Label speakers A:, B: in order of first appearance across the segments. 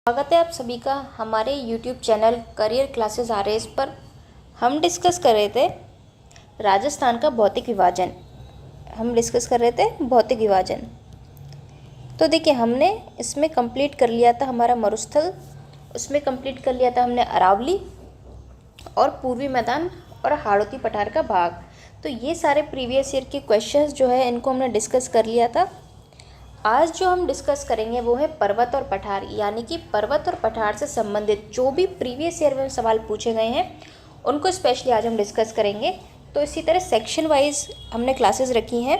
A: स्वागत है आप सभी का हमारे YouTube channel career classes RAS पर। हम डिस्कस कर रहे थे राजस्थान का भौतिक विभाजन। तो देखिए, हमने इसमें कंप्लीट कर लिया था हमारा मरुस्थल, उसमें कंप्लीट कर लिया था हमने अरावली और पूर्वी मैदान और हाड़ौती पठार का भाग। तो ये सारे प्रीवियस ईयर के क्वेश्चंस जो है इनको हमने डिस्कस कर लिया था। आज जो हम डिस्कस करेंगे वो है पर्वत और पठार, यानी कि पर्वत और पठार से संबंधित जो भी प्रीवियस ईयर में सवाल पूछे गए हैं उनको स्पेशली आज हम डिस्कस करेंगे। तो इसी तरह सेक्शन वाइज हमने क्लासेस रखी हैं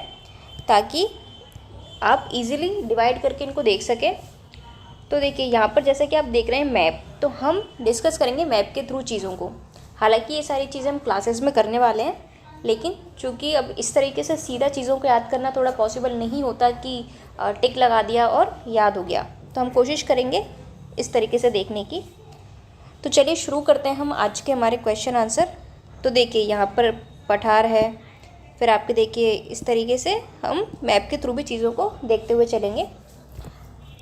A: ताकि आप इजीली डिवाइड करके इनको देख सकें। तो देखिए, यहाँ पर जैसे कि आप देख रहे हैं मैप, तो हम डिस्कस करेंगे मैप के थ्रू चीज़ों को। हालांकि ये सारी चीज़ें हम क्लासेस में करने वाले हैं, लेकिन चूँकि अब इस तरीके से सीधा चीज़ों को याद करना थोड़ा पॉसिबल नहीं होता कि टिक लगा दिया और याद हो गया, तो हम कोशिश करेंगे इस तरीके से देखने की। तो चलिए शुरू करते हैं हम आज के हमारे क्वेश्चन आंसर। तो देखिए, यहाँ पर पठार है, फिर आपके देखिए इस तरीके से हम मैप के थ्रू भी चीज़ों को देखते हुए चलेंगे।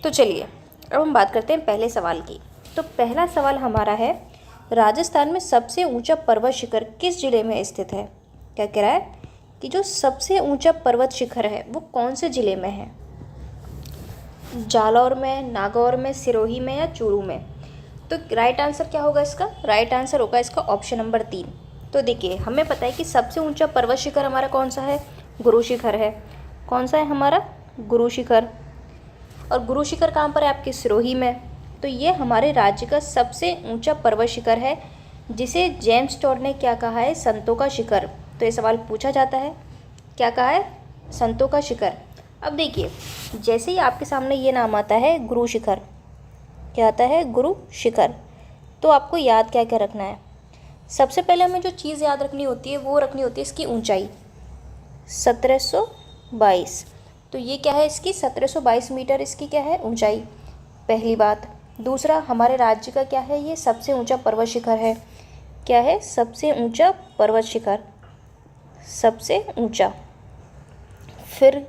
A: तो चलिए अब हम बात करते हैं पहले सवाल की। तो पहला सवाल हमारा है, राजस्थान में सबसे ऊंचा पर्वत शिखर किस जिले में स्थित है? क्या कह रहा है कि जो सबसे ऊंचा पर्वत शिखर है वो कौन से ज़िले में है? जालौर में, नागौर में, सिरोही में या चूरू में? तो राइट आंसर क्या होगा इसका? राइट आंसर होगा इसका ऑप्शन नंबर 3। तो देखिए, हमें पता है कि सबसे ऊंचा पर्वत शिखर हमारा कौन सा है? गुरु शिखर है। कौन सा है हमारा? गुरु शिखर। और गुरु शिखर कहाँ पर है? आपके सिरोही में। तो ये हमारे राज्य का सबसे ऊंचा पर्वत शिखर है, जिसे जेम्स टॉड ने क्या कहा है? संतों का शिखर। तो ये सवाल पूछा जाता है, क्या कहा है? संतों का शिखर। अब देखिए, जैसे ही आपके सामने ये नाम आता है गुरु शिखर, क्या आता है? गुरु शिखर, तो आपको याद क्या क्या रखना है? सबसे पहले हमें जो चीज़ याद रखनी होती है वो रखनी होती है इसकी ऊंचाई, 1722। तो ये क्या है? इसकी 1722 मीटर इसकी क्या है? ऊंचाई, पहली बात। दूसरा, हमारे राज्य का क्या है? ये सबसे ऊंचा पर्वत शिखर है। क्या है? सबसे ऊंचा पर्वत शिखर, सबसे ऊंचा। फिर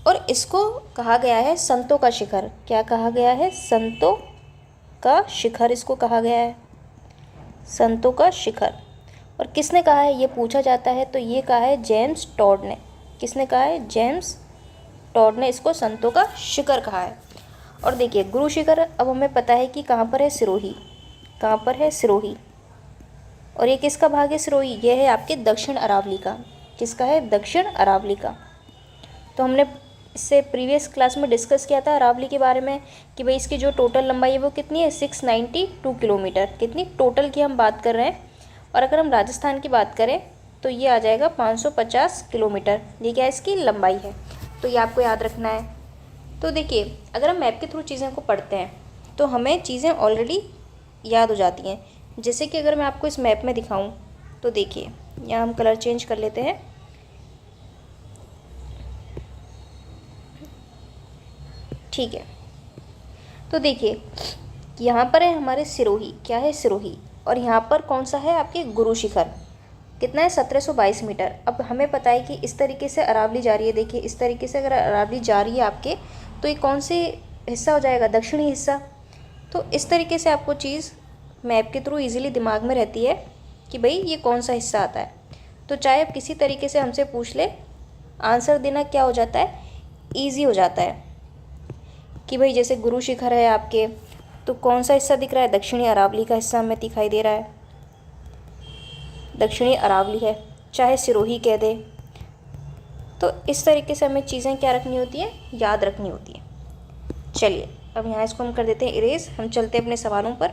A: और इसको कहा गया है संतों का शिखर। क्या कहा गया है? संतों का शिखर इसको कहा गया है, संतों का शिखर। और किसने कहा है? ये पूछा जाता है, तो ये कहा है जेम्स टॉड ने। किसने कहा है? जेम्स टॉड ने इसको संतों का शिखर कहा है। और देखिए, गुरु शिखर अब हमें पता है कि कहाँ पर है? सिरोही। कहाँ पर है? सिरोही। और ये किसका भाग है? सिरोही ये है आपके दक्षिण अरावली का। किसका है? दक्षिण अरावली का। तो हमने इससे प्रीवियस क्लास में डिस्कस किया था अरावली के बारे में कि भाई इसकी जो टोटल लंबाई है वो कितनी है? 692 किलोमीटर। कितनी टोटल की हम बात कर रहे हैं। और अगर हम राजस्थान की बात करें तो ये आ जाएगा 550 किलोमीटर। ये क्या है? इसकी लंबाई है। तो ये आपको याद रखना है। तो देखिए, अगर हम मैप के थ्रू चीज़ें को पढ़ते हैं तो हमें चीज़ें ऑलरेडी याद हो जाती हैं। जैसे कि अगर मैं आपको इस मैप में दिखाऊँ तो देखिए, यहाँ हम कलर चेंज कर लेते हैं। ठीक है, तो देखिए यहाँ पर है हमारे सिरोही। क्या है? सिरोही। और यहाँ पर कौन सा है? आपके गुरु शिखर। कितना है? 1722 मीटर। अब हमें पता है कि इस तरीके से अरावली जा रही है। देखिए, इस तरीके से अगर अरावली जा रही है आपके, तो ये कौन से हिस्सा हो जाएगा? दक्षिणी हिस्सा। तो इस तरीके से आपको चीज़ मैप के थ्रू इजीली दिमाग में रहती है कि भाई ये कौन सा हिस्सा आता है। तो चाहे आप किसी तरीके से हमसे पूछ ले, आंसर देना क्या हो जाता है? ईजी हो जाता है कि भाई जैसे गुरु शिखर है आपके, तो कौन सा हिस्सा दिख रहा है? दक्षिणी अरावली का हिस्सा हमें दिखाई दे रहा है, दक्षिणी अरावली है। चाहे सिरोही कह दे, तो इस तरीके से हमें चीज़ें क्या रखनी होती है? याद रखनी होती है। चलिए अब यहाँ इसको हम कर देते हैं इरेज। हम चलते हैं अपने सवालों पर,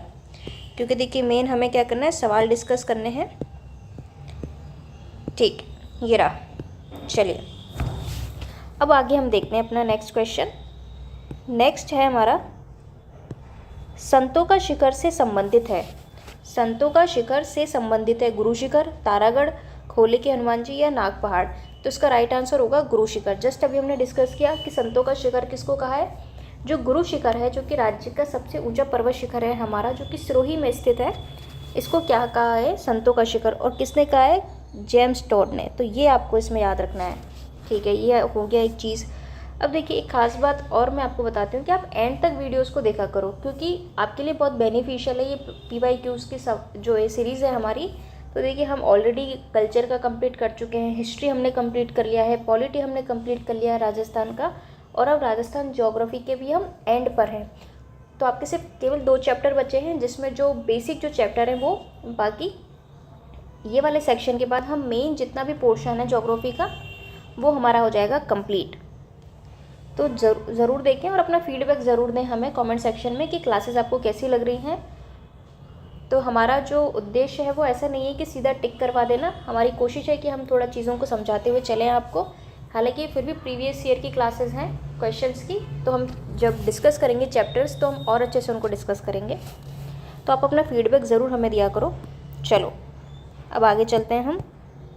A: क्योंकि देखिए मेन हमें क्या करना है? सवाल डिस्कस करने हैं। ठीक, ये रहा। चलिए अब आगे हम देखते हैं अपना नेक्स्ट क्वेश्चन। नेक्स्ट है हमारा, संतों का शिखर से संबंधित है। संतों का शिखर से संबंधित है गुरु शिखर, तारागढ़, खोले के हनुमान जी या नाग पहाड़? तो इसका राइट आंसर होगा गुरु शिखर। जस्ट अभी हमने डिस्कस किया कि संतों का शिखर किसको कहा है? जो गुरु शिखर है, जो कि राज्य का सबसे ऊंचा पर्वत शिखर है हमारा, जो कि सिरोही में स्थित है, इसको क्या कहा है? संतों का शिखर। और किसने कहा है? जेम्स टॉड ने। तो ये आपको इसमें याद रखना है। ठीक है, ये हो गया एक चीज़। अब देखिए एक खास बात और मैं आपको बताती हूँ कि आप एंड तक वीडियोस को देखा करो, क्योंकि आपके लिए बहुत बेनिफिशियल है ये PYQs की सब जो ये सीरीज़ है हमारी। तो देखिए हम ऑलरेडी कल्चर का कंप्लीट कर चुके हैं, हिस्ट्री हमने कंप्लीट कर लिया है, पॉलिटी हमने कंप्लीट कर लिया है राजस्थान का, और अब राजस्थान ज्योग्राफी के भी हम एंड पर हैं। तो आपके सिर्फ केवल 2 चैप्टर बचे हैं, जिसमें जो बेसिक जो चैप्टर हैं वो बाकी ये वाले सेक्शन के बाद हम मेन जितना भी पोर्शन है ज्योग्राफी का वो हमारा हो जाएगा कंप्लीट। तो ज़रूर देखें और अपना फीडबैक ज़रूर दें हमें कमेंट सेक्शन में कि क्लासेस आपको कैसी लग रही हैं। तो हमारा जो उद्देश्य है वो ऐसा नहीं है कि सीधा टिक करवा देना, हमारी कोशिश है कि हम थोड़ा चीज़ों को समझाते हुए चलें आपको। हालांकि फिर भी प्रीवियस ईयर की क्लासेस हैं क्वेश्चंस की, तो हम जब डिस्कस करेंगे चैप्टर्स तो हम और अच्छे से उनको डिस्कस करेंगे। तो आप अपना फीडबैक ज़रूर हमें दिया करो। चलो अब आगे चलते हैं हम,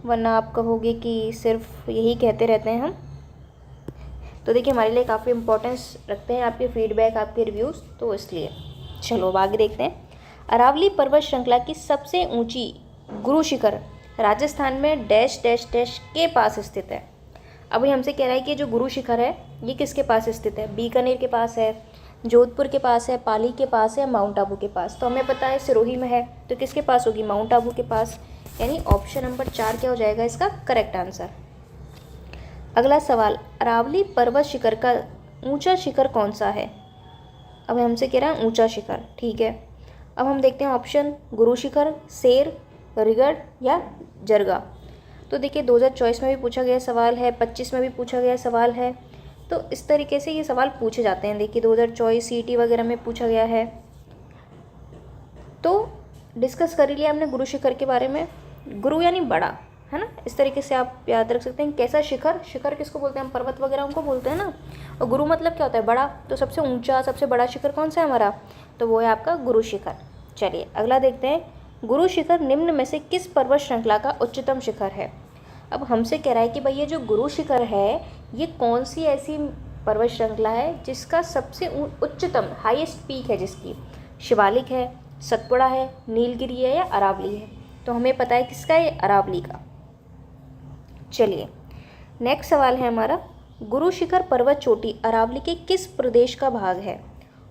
A: वरना आप कहोगे कि सिर्फ यही कहते रहते हैं हम। तो देखिए हमारे लिए काफ़ी इम्पोर्टेंस रखते हैं आपके फीडबैक, आपके रिव्यूज़, तो इसलिए चलो अब आगे देखते हैं। अरावली पर्वत श्रृंखला की सबसे ऊंची गुरु शिखर राजस्थान में डैश डैश डैश के पास स्थित है। अभी हमसे कह रहा है कि जो गुरु शिखर है ये किसके पास स्थित है? बीकानेर के पास है, जोधपुर के पास है, पाली के पास है, माउंट आबू के पास। तो हमें पता है सिरोही में है, तो किसके पास होगी? माउंट आबू के पास। यानी ऑप्शन नंबर 4 क्या हो जाएगा इसका करेक्ट आंसर। अगला सवाल, अरावली पर्वत शिखर का ऊंचा शिखर कौन सा है? अब हमसे कह रहा है ऊंचा शिखर, ठीक है। अब हम देखते हैं ऑप्शन, गुरु शिखर, शेर, रिगढ़ या जरगा। तो देखिए 2024 में भी पूछा गया सवाल है, 25 में भी पूछा गया सवाल है। तो इस तरीके से ये सवाल पूछे जाते हैं। देखिए 2024 CET वगैरह में पूछा गया है। तो डिस्कस कर ही लिया हमने गुरु शिखर के बारे में। गुरु यानी बड़ा, है ना, इस तरीके से आप याद रख सकते हैं। कैसा शिखर? शिखर किसको बोलते हैं? हम पर्वत वगैरह उनको बोलते हैं ना। और गुरु मतलब क्या होता है? बड़ा। तो सबसे ऊंचा सबसे बड़ा शिखर कौन सा है हमारा? तो वो है आपका गुरु शिखर। चलिए अगला देखते हैं, गुरु शिखर निम्न में से किस पर्वत श्रृंखला का उच्चतम शिखर है? अब हमसे कह रहा है कि भाई ये जो गुरु शिखर है ये कौन सी ऐसी पर्वत श्रृंखला है जिसका सबसे उच्चतम हाईएस्ट पीक है, जिसकी शिवालिक है, सतपुड़ा है, नीलगिरी है या अरावली है? तो हमें पता है किसका है, अरावली का। चलिए नेक्स्ट सवाल है हमारा, गुरु शिखर पर्वत चोटी अरावली के किस प्रदेश का भाग है?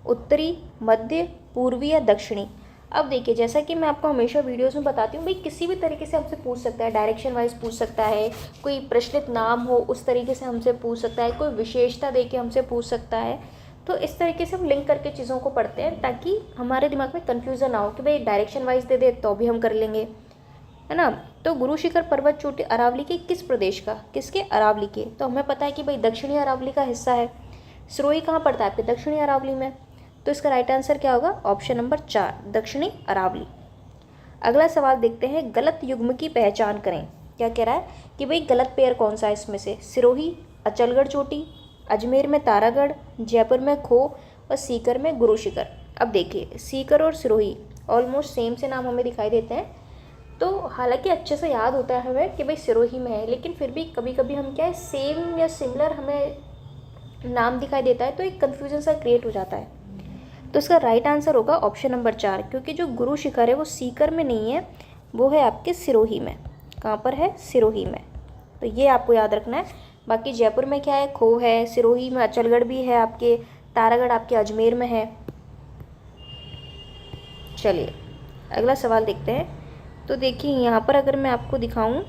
A: उत्तरी, मध्य, पूर्वी या दक्षिणी? अब देखिए जैसा कि मैं आपको हमेशा वीडियोस में बताती हूँ, भाई किसी भी तरीके से हमसे पूछ सकता है, डायरेक्शन वाइज पूछ सकता है, कोई प्रचलित नाम हो उस तरीके से हमसे पूछ सकता है, कोई विशेषता दे के हमसे पूछ सकता है। तो इस तरीके से हम लिंक करके चीज़ों को पढ़ते हैं ताकि हमारे दिमाग में कन्फ्यूज़न ना हो कि भाई डायरेक्शन वाइज दे दे तो भी हम कर लेंगे, है ना। तो गुरु शिखर पर्वत चोटी अरावली के किस प्रदेश का? किसके? अरावली के। तो हमें पता है कि भाई दक्षिणी अरावली का हिस्सा है। सिरोही कहाँ पड़ता है आपके? दक्षिणी अरावली में। तो इसका राइट आंसर क्या होगा? ऑप्शन नंबर 4 दक्षिणी अरावली। अगला सवाल देखते हैं, गलत युग्म की पहचान करें। क्या कह रहा है कि भाई गलत पेयर कौन सा है इसमें से? सिरोही, अचलगढ़ चोटी, अजमेर में तारागढ़, जयपुर में खो और सीकर में गुरु शिखर। अब देखिए सीकर और सिरोही ऑलमोस्ट सेम से नाम हमें दिखाई देते हैं। तो हालांकि अच्छे से याद होता है हमें कि भाई सिरोही में है, लेकिन फिर भी कभी कभी हम क्या है सेम या सिमिलर हमें नाम दिखाई देता है तो एक कन्फ्यूजन सा क्रिएट हो जाता है। तो इसका राइट आंसर होगा ऑप्शन नंबर 4, क्योंकि जो गुरु शिखर है वो सीकर में नहीं है, वो है आपके सिरोही में। कहाँ पर है? सिरोही में। तो ये आपको याद रखना है। बाकी जयपुर में क्या है? खो है, सिरोही में अचलगढ़ भी है, आपके तारागढ़ आपके अजमेर में है। चलिए अगला सवाल देखते हैं। तो देखिए यहाँ पर अगर मैं आपको दिखाऊं,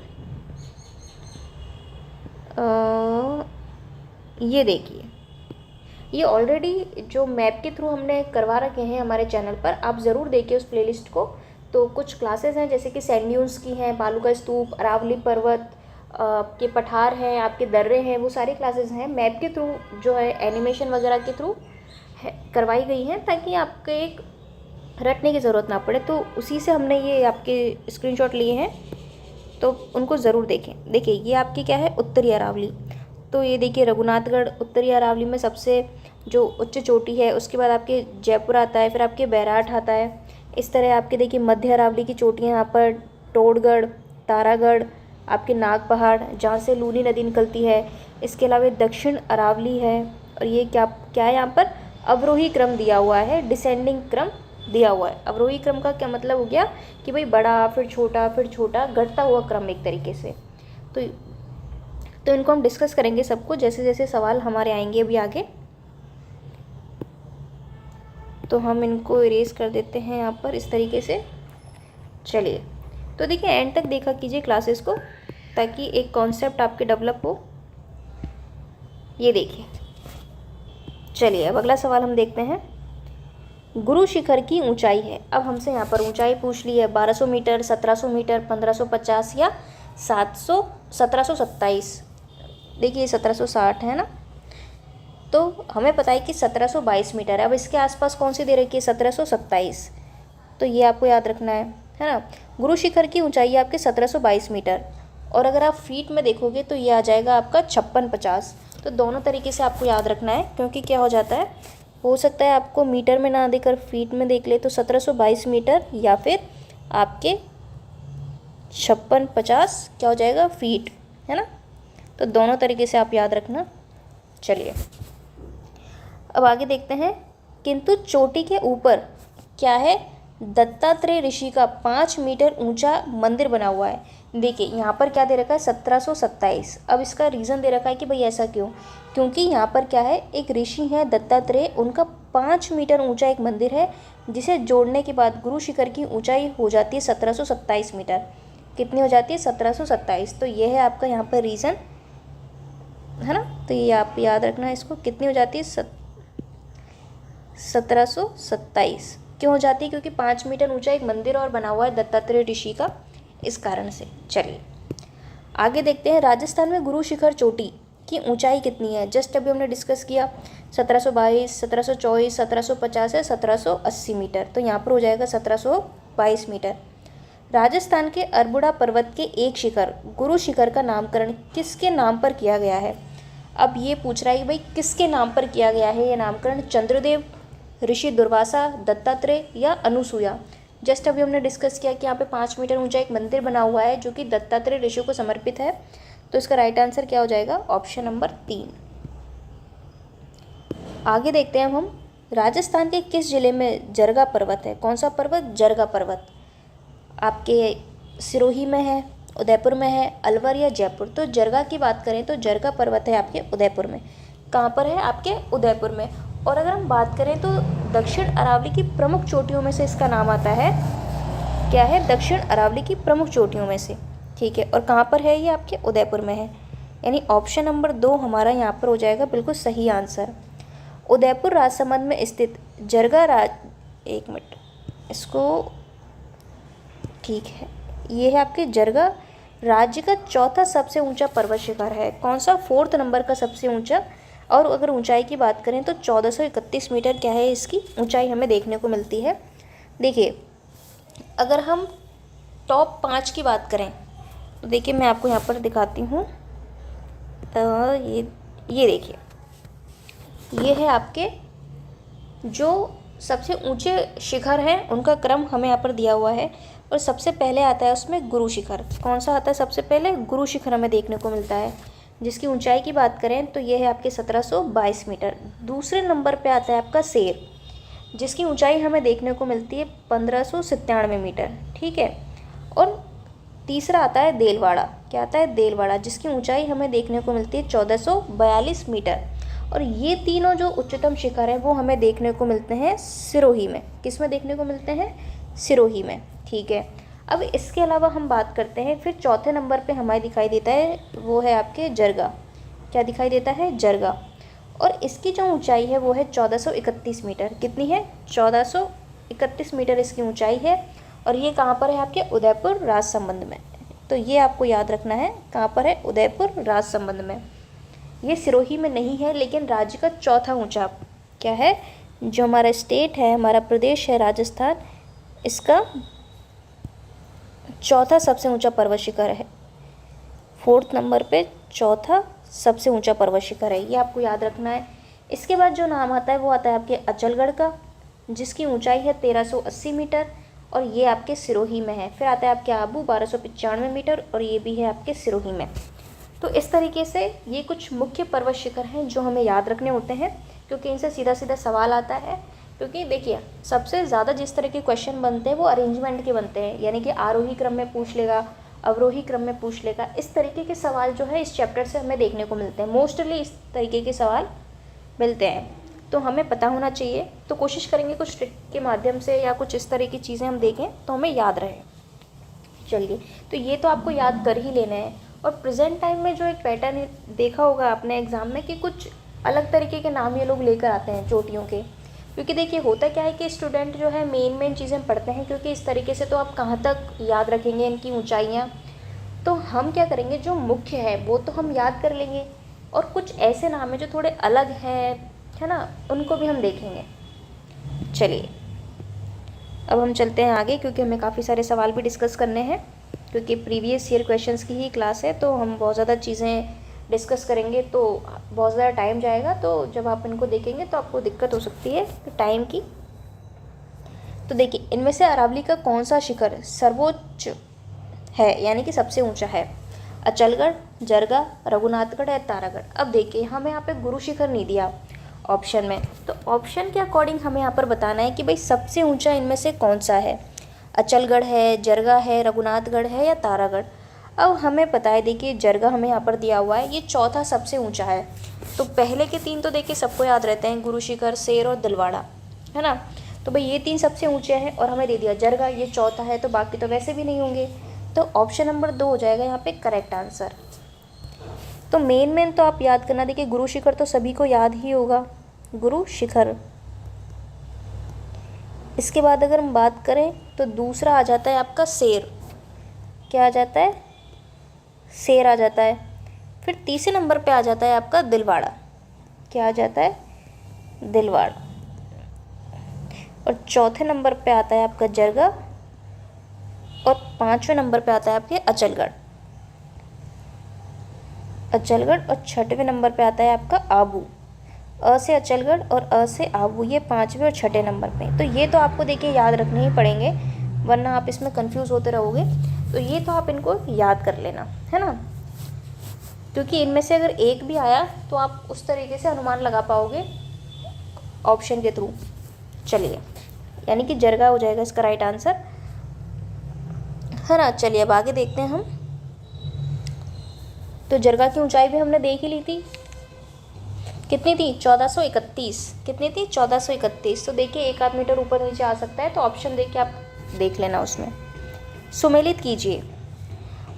A: ये देखिए ये ऑलरेडी जो मैप के थ्रू हमने करवा रखे हैं हमारे चैनल पर, आप ज़रूर देखिए उस प्लेलिस्ट को। तो कुछ क्लासेस हैं जैसे कि सैंड ड्यून्स की हैं, बालू का स्तूप, अरावली पर्वत, आपके पठार हैं, आपके दर्रे हैं, वो सारी क्लासेस हैं मैप के थ्रू जो है एनिमेशन वगैरह के थ्रू करवाई गई हैं ताकि आपको एक रटने की ज़रूरत ना पड़े। तो उसी से हमने ये आपके स्क्रीनशॉट लिए हैं, तो उनको ज़रूर देखें। देखिए ये आपकी क्या है? उत्तरी अरावली। तो ये देखिए रघुनाथगढ़ उत्तरी अरावली में सबसे जो उच्च चोटी है, उसके बाद आपके जयपुर आता है, फिर आपके बैराठ आता है। इस तरह आपके देखिए मध्य अरावली की चोटियाँ यहाँ पर टोडगढ़, तारागढ़, आपके नाग पहाड़ जहाँ से लूनी नदी निकलती है। इसके अलावा दक्षिण अरावली है। और ये क्या क्या है यहाँ पर? अवरोही क्रम दिया हुआ है, डिसेंडिंग क्रम दिया हुआ है। अवरोही क्रम का क्या मतलब हो गया कि भाई बड़ा फिर छोटा घटता हुआ क्रम एक तरीके से। तो तो इनको हम डिस्कस करेंगे सबको जैसे जैसे सवाल हमारे आएंगे अभी आगे। तो हम इनको इरेज कर देते हैं यहाँ पर इस तरीके से। चलिए, तो देखिए एंड तक देखा कीजिए क्लासेस को, ताकि एक कॉन्सेप्ट आपके डेवलप हो। ये देखिए, चलिए अब अगला सवाल हम देखते हैं। गुरु शिखर की ऊंचाई है। अब हमसे यहाँ पर ऊंचाई पूछ ली है 1200 मीटर, 1700 मीटर, 1550 या 1727। देखिए 1760 है ना, तो हमें पता है कि 1722 मीटर है। अब इसके आसपास कौन सी दे रखी है? 1727। तो ये आपको याद रखना है ना। गुरु शिखर की ऊंचाई है आपके 1722 मीटर, और अगर आप फीट में देखोगे तो ये आ जाएगा आपका 5650। तो दोनों तरीके से आपको याद रखना है, क्योंकि क्या हो जाता है, हो सकता है आपको मीटर में ना देकर फीट में देख ले, तो 1722 मीटर या फिर आपके 5650 क्या हो जाएगा? फीट, है ना। तो दोनों तरीके से आप याद रखना। चलिए अब आगे देखते हैं। किंतु चोटी के ऊपर क्या है? दत्तात्रेय ऋषि का 5 मीटर ऊंचा मंदिर बना हुआ है। देखिए यहाँ पर क्या दे रखा है? 1727। अब इसका रीज़न दे रखा है कि भाई ऐसा क्यों? क्योंकि यहाँ पर क्या है, एक ऋषि है दत्तात्रेय, उनका 5 मीटर ऊंचा एक मंदिर है, जिसे जोड़ने के बाद गुरु शिखर की ऊंचाई हो जाती है 1727 मीटर। कितनी हो जाती है? 1727। तो ये है आपका यहाँ पर रीज़न, है ना। तो ये आप याद रखना है इसको। कितनी हो जाती है? 1727 क्यों हो जाती है? क्योंकि 5 मीटर ऊंचा एक मंदिर और बना हुआ है दत्तात्रेय ऋषि का, इस कारण से। चलिए आगे देखते हैं। राजस्थान में गुरु शिखर चोटी की ऊंचाई कितनी है? जस्ट अभी हमने डिस्कस किया 1722, 1724, 1750 है 1780 मीटर। तो यहाँ पर हो जाएगा 1722 मीटर। राजस्थान के अरबुड़ा पर्वत के एक शिखर गुरु शिखर का नामकरण किसके नाम पर किया गया है? अब ये पूछ रहा है कि भाई किसके नाम पर किया गया है ये नामकरण? चंद्रदेव, ऋषि दुर्वासा, दत्तात्रेय या अनुसुया? जस्ट अभी हमने डिस्कस किया कि यहाँ पे 5 मीटर ऊंचा एक मंदिर बना हुआ है जो कि दत्तात्रेय ऋषि को समर्पित है। तो इसका राइट आंसर क्या हो जाएगा? Option number 3। आगे देखते हैं हम। राजस्थान के किस जिले में जरगा पर्वत है? कौन सा पर्वत? जरगा पर्वत। आपके सिरोही में है, उदयपुर में है, अलवर या जयपुर? तो जरगा की बात करें तो जरगा पर्वत है आपके उदयपुर में। कहाँ पर है? आपके उदयपुर में। और अगर हम बात करें तो दक्षिण अरावली की प्रमुख चोटियों में से इसका नाम आता है। क्या है? दक्षिण अरावली की प्रमुख चोटियों में से। ठीक है, और कहाँ पर है ये? आपके उदयपुर में है। यानी ऑप्शन नंबर 2 हमारा यहाँ पर हो जाएगा बिल्कुल सही आंसर। उदयपुर राजसमंद में स्थित जरगा एक मिनट इसको, ठीक है, ये है आपके जरगा राज्य का चौथा सबसे ऊंचा पर्वत शिखर है। कौन सा? 4th नंबर का सबसे ऊंचा। और अगर ऊंचाई की बात करें तो 1431 मीटर क्या है इसकी ऊंचाई हमें देखने को मिलती है। देखिए अगर हम टॉप 5 की बात करें तो देखिए मैं आपको यहाँ पर दिखाती हूँ। ये देखिए, ये है आपके जो सबसे ऊंचे शिखर हैं उनका क्रम हमें यहाँ पर दिया हुआ है, और सबसे पहले आता है उसमें गुरु शिखर। कौन सा आता है सबसे पहले? गुरु शिखर हमें देखने को मिलता है, जिसकी ऊंचाई की बात करें तो ये है आपके 1722 मीटर। दूसरे नंबर पे आता है आपका शेर, जिसकी ऊंचाई हमें देखने को मिलती है 1597 मीटर। ठीक है, और तीसरा आता है देलवाड़ा। क्या आता है? देलवाड़ा, जिसकी ऊंचाई हमें देखने को मिलती है 1442 मीटर। और ये तीनों जो उच्चतम शिखर हैं वो हमें देखने को मिलते हैं सिरोही में। किस में देखने को मिलते हैं? सिरोही में। ठीक है, अब इसके अलावा हम बात करते हैं फिर चौथे नंबर पे हमें दिखाई देता है, वो है आपके जरगा। क्या दिखाई देता है? जरगा। और इसकी जो ऊंचाई है वो है 1431 मीटर। कितनी है? 1431 मीटर इसकी ऊंचाई है, और ये कहाँ पर है? आपके उदयपुर राजसमंद में। तो ये आपको याद रखना है, कहाँ पर है? उदयपुर राजसमंद में। ये सिरोही में नहीं है, लेकिन राज्य का चौथा ऊंचा क्या है? जो हमारा स्टेट है, हमारा प्रदेश है राजस्थान, इसका चौथा सबसे ऊंचा पर्वत शिखर है। 4th नंबर पे चौथा सबसे ऊंचा पर्वत शिखर है, ये आपको याद रखना है। इसके बाद जो नाम आता है वो आता है आपके अचलगढ़ का, जिसकी ऊंचाई है 1380 मीटर, और ये आपके सिरोही में है। फिर आता है आपके आबू 1295 मीटर, और ये भी है आपके सिरोही में। तो इस तरीके से ये कुछ मुख्य पर्वत शिखर हैं जो हमें याद रखने होते हैं, क्योंकि इनसे सीधा सीधा सवाल आता है। क्योंकि देखिए सबसे ज़्यादा जिस तरह के क्वेश्चन बनते हैं वो अरेंजमेंट के बनते हैं, यानी कि आरोही क्रम में पूछ लेगा, अवरोही क्रम में पूछ लेगा। इस तरीके के सवाल जो है इस चैप्टर से हमें देखने को मिलते हैं, मोस्टली इस तरीके के सवाल मिलते हैं, तो हमें पता होना चाहिए। तो कोशिश करेंगे कुछ ट्रिक के माध्यम से या कुछ इस तरह की चीज़ें हम देखें तो हमें याद रहे। चलिए, तो ये तो आपको याद कर ही लेना है। और प्रेजेंट टाइम में जो एक पैटर्न देखा होगा आपने एग्ज़ाम में कि कुछ अलग तरीके के नाम ये लोग लेकर आते हैं चोटियों के, क्योंकि देखिए होता क्या है कि स्टूडेंट जो है मेन चीज़ें पढ़ते हैं, क्योंकि इस तरीके से तो आप कहाँ तक याद रखेंगे इनकी ऊंचाइयाँ। तो हम क्या करेंगे, जो मुख्य है वो तो हम याद कर लेंगे, और कुछ ऐसे नाम है जो थोड़े अलग हैं, है ना, उनको भी हम देखेंगे। चलिए, अब हम चलते हैं आगे, क्योंकि हमें काफ़ी सारे सवाल भी डिस्कस करने हैं, क्योंकि प्रीवियस ईयर क्वेश्चंस की ही क्लास है, तो हम बहुत ज़्यादा चीज़ें डिस्कस करेंगे तो बहुत ज़्यादा टाइम जाएगा। तो जब आप इनको देखेंगे तो आपको दिक्कत हो सकती है टाइम की। तो देखिए, इनमें से अरावली का कौन सा शिखर सर्वोच्च है, यानी कि सबसे ऊंचा है? अचलगढ़, जरगा, रघुनाथगढ़ या तारागढ़। अब देखिए, हमें यहाँ पे गुरु शिखर नहीं दिया ऑप्शन में, तो ऑप्शन के अकॉर्डिंग हमें यहाँ पर बताना है कि भाई सबसे ऊंचा इनमें से कौन सा है, अचलगढ़ है, जरगा है, रघुनाथगढ़ है या तारागढ़। अब हमें पता है, देखिए जरगा हमें यहाँ पर दिया हुआ है, ये चौथा सबसे ऊंचा है। तो पहले के तीन तो देखिए सबको याद रहते हैं, गुरु शिखर, शेर और दिलवाड़ा, है ना। तो भाई ये तीन सबसे ऊंचे हैं, और हमें दे दिया जरगा, ये चौथा है, तो बाकी तो वैसे भी नहीं होंगे। तो ऑप्शन नंबर 2 हो जाएगा यहाँ पे करेक्ट आंसर। तो मेन तो आप याद करना, देखिए गुरु शिखर तो सभी को याद ही होगा, गुरु शिखर। इसके बाद अगर हम बात करें तो दूसरा आ जाता है आपका शेर। क्या आ जाता है? शेर आ जाता है। फिर तीसरे नंबर पे आ जाता है आपका दिलवाड़ा। क्या आ जाता है? दिलवाड़ा। और चौथे नंबर पे आता है आपका जरगा, और पांचवें नंबर पे आता है आपके अचलगढ़। और छठवें नंबर पे आता है आपका आबू। अ से अचलगढ़ और अ से आबू, ये पांचवें और छठे नंबर पे। तो ये तो आपको देखिए याद रखने ही पड़ेंगे, वरना आप इसमें कंफ्यूज होते रहोगे। तो ये तो आप इनको याद कर लेना, है ना, क्योंकि इनमें से अगर एक भी आया तो आप उस तरीके से अनुमान लगा पाओगे ऑप्शन के थ्रू। चलिए, यानी कि जरगा हो जाएगा इसका राइट आंसर, है ना। चलिए, अब आगे देखते हैं हम। तो जरगा की ऊंचाई भी हमने देख ही ली थी, कितनी थी? 1431। कितनी थी? 1431। तो देखिए 1 आध मीटर ऊपर नीचे आ सकता है, तो ऑप्शन देख के आप देख लेना उसमें। सुमेलित कीजिए,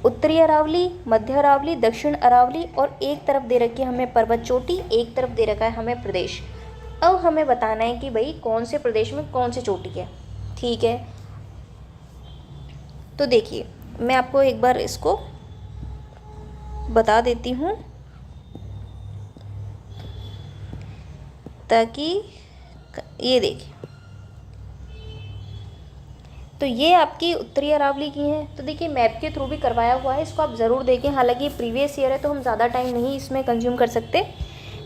A: उत्तरी अरावली, मध्य अरावली, दक्षिण अरावली, और एक तरफ दे रखी है हमें पर्वत चोटी, एक तरफ दे रखा है हमें प्रदेश। अब हमें बताना है कि भाई कौन से प्रदेश में कौन सी चोटी है, ठीक है। तो देखिए, मैं आपको एक बार इसको बता देती हूँ, ताकि ये देखिए, तो ये आपकी उत्तरी अरावली की है। तो देखिए मैप के थ्रू भी करवाया हुआ है, इसको आप ज़रूर देखें। हालांकि प्रीवियस ईयर है तो हम ज़्यादा टाइम नहीं इसमें कंज्यूम कर सकते।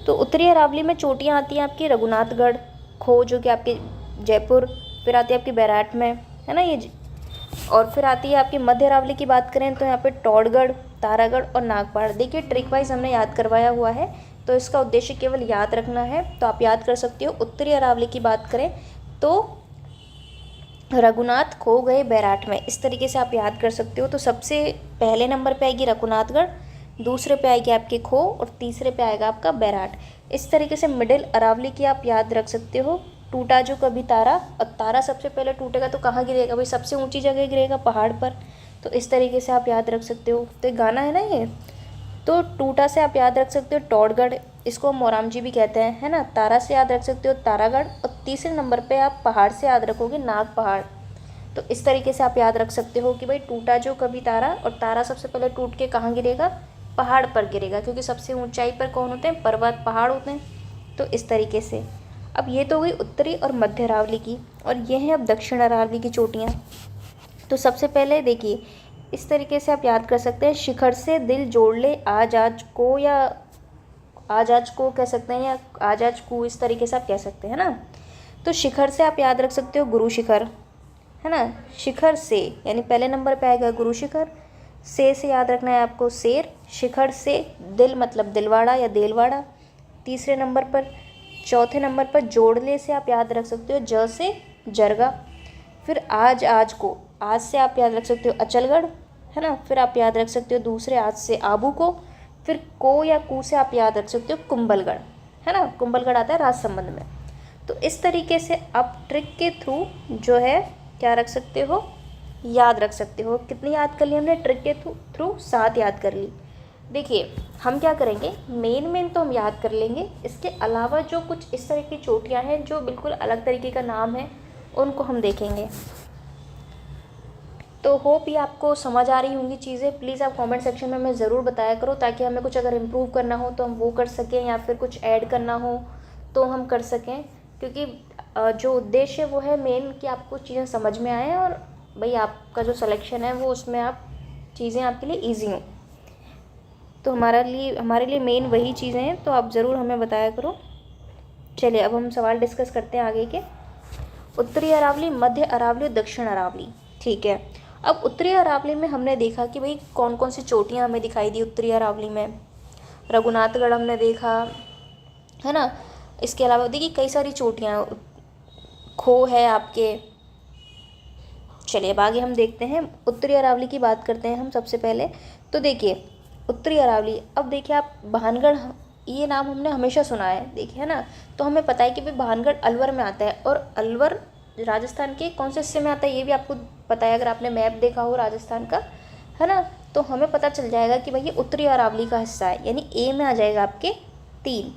A: तो उत्तरी अरावली में चोटियाँ आती हैं आपकी रघुनाथगढ़, खो जो कि आपके जयपुर, फिर आती है आपकी बैराट में, है ना ये, और फिर आती है आपकी मध्य अरावली की बात करें तो यहाँ पे टौड़गढ़, तारागढ़ और नागपाड़। देखिए ट्रिक वाइज हमने याद करवाया हुआ है, तो इसका उद्देश्य केवल याद रखना है, तो आप याद कर सकते हो। उत्तरी अरावली की बात करें तो रघुनाथ, खो गए, बैराट में, इस तरीके से आप याद कर सकते हो। तो सबसे पहले नंबर पे आएगी रघुनाथगढ़, दूसरे पे आएगी आपके खो, और तीसरे पे आएगा आपका बैराट। इस तरीके से मिडिल अरावली की आप याद रख सकते हो। टूटा जो कभी तारा, और तारा सबसे पहले टूटेगा तो कहाँ गिरेगा भाई? सबसे ऊंची जगह गिरेगा, पहाड़ पर। तो इस तरीके से आप याद रख सकते हो। तो एक गाना है ना ये, तो टूटा से आप याद रख सकते हो टौड़गढ़, इसको मोरामजी भी कहते हैं, है ना। तारा से याद रख सकते हो तारागढ़, और तीसरे नंबर पे आप पहाड़ से याद रखोगे नाग पहाड़। तो इस तरीके से आप याद रख सकते हो कि भाई टूटा जो कभी तारा, और तारा सबसे पहले टूट के कहाँ गिरेगा? पहाड़ पर गिरेगा, क्योंकि सबसे ऊंचाई पर कौन होते हैं? पर्वत, पहाड़ होते हैं। तो इस तरीके से अब ये तो हुई उत्तरी और मध्य अरावली की, और ये हैं अब दक्षिण अरावली की चोटियाँ। तो सबसे पहले देखिए, इस तरीके से आप याद कर सकते हैं, शिखर से दिल जोड़ ले आज आज को, या आज आज को कह सकते हैं, या आज आज को, इस तरीके से आप कह सकते हैं ना। तो शिखर से आप याद रख सकते हो गुरु शिखर, है ना। शिखर से यानी पहले नंबर पे आएगा गुरु शिखर, से याद रखना है आपको शेर, शिखर से दिल मतलब दिलवाड़ा या देलवाड़ा तीसरे नंबर पर। चौथे नंबर पर जोड़ले से आप याद रख सकते हो से जरगा। फिर आज आज को, आज से आप याद रख सकते हो अचलगढ़, है ना। फिर आप याद रख सकते हो दूसरे हाथ से आबू को। फिर को या कू से आप याद रख सकते हो कुंभलगढ़, है ना, कुंभलगढ़ आता है राजसमंद में। तो इस तरीके से आप ट्रिक के थ्रू जो है क्या रख सकते हो, याद रख सकते हो। कितनी याद कर ली हमने ट्रिक के थ्रू? 7 याद कर ली। देखिए हम क्या करेंगे, मेन तो हम याद कर लेंगे, इसके अलावा जो कुछ इस तरह की चोटियाँ हैं जो बिल्कुल अलग तरीके का नाम है उनको हम देखेंगे। तो होप ये आपको समझ आ रही होंगी चीज़ें। प्लीज़ आप कमेंट सेक्शन में हमें ज़रूर बताया करो, ताकि हमें कुछ अगर इम्प्रूव करना हो तो हम वो कर सकें, या फिर कुछ ऐड करना हो तो हम कर सकें। क्योंकि जो उद्देश्य है वो है मेन कि आपको चीज़ें समझ में आए और भाई आपका जो सिलेक्शन है वो उसमें आप चीज़ें आपके लिए ईजी हों। तो हमारे लिए मेन वही चीज़ें हैं, तो आप ज़रूर हमें बताया करो। चलिए अब हम सवाल डिस्कस करते हैं आगे के। उत्तरी अरावली, मध्य अरावली और दक्षिण अरावली, ठीक है। अब उत्तरी अरावली में हमने देखा कि भाई कौन कौन सी चोटियाँ हमें दिखाई दी उत्तरी अरावली में। रघुनाथगढ़ हमने देखा, है ना। इसके अलावा देखिए कई सारी चोटियाँ, खो है आपके। चलिए अब आगे हम देखते हैं, उत्तरी अरावली की बात करते हैं हम सबसे पहले। तो देखिए उत्तरी अरावली, अब देखिए आप भानगढ़, ये नाम हमने हमेशा सुना है, देखिए, है ना। तो हमें पता है कि भाई भानगढ़ अलवर में आता है, और अलवर राजस्थान के कौन से हिस्से में आता है ये भी आपको पता है, अगर आपने मैप देखा हो राजस्थान का, है ना। तो हमें पता चल जाएगा कि भाई ये उत्तरी अरावली का हिस्सा है, यानी ए में आ जाएगा आपके 3।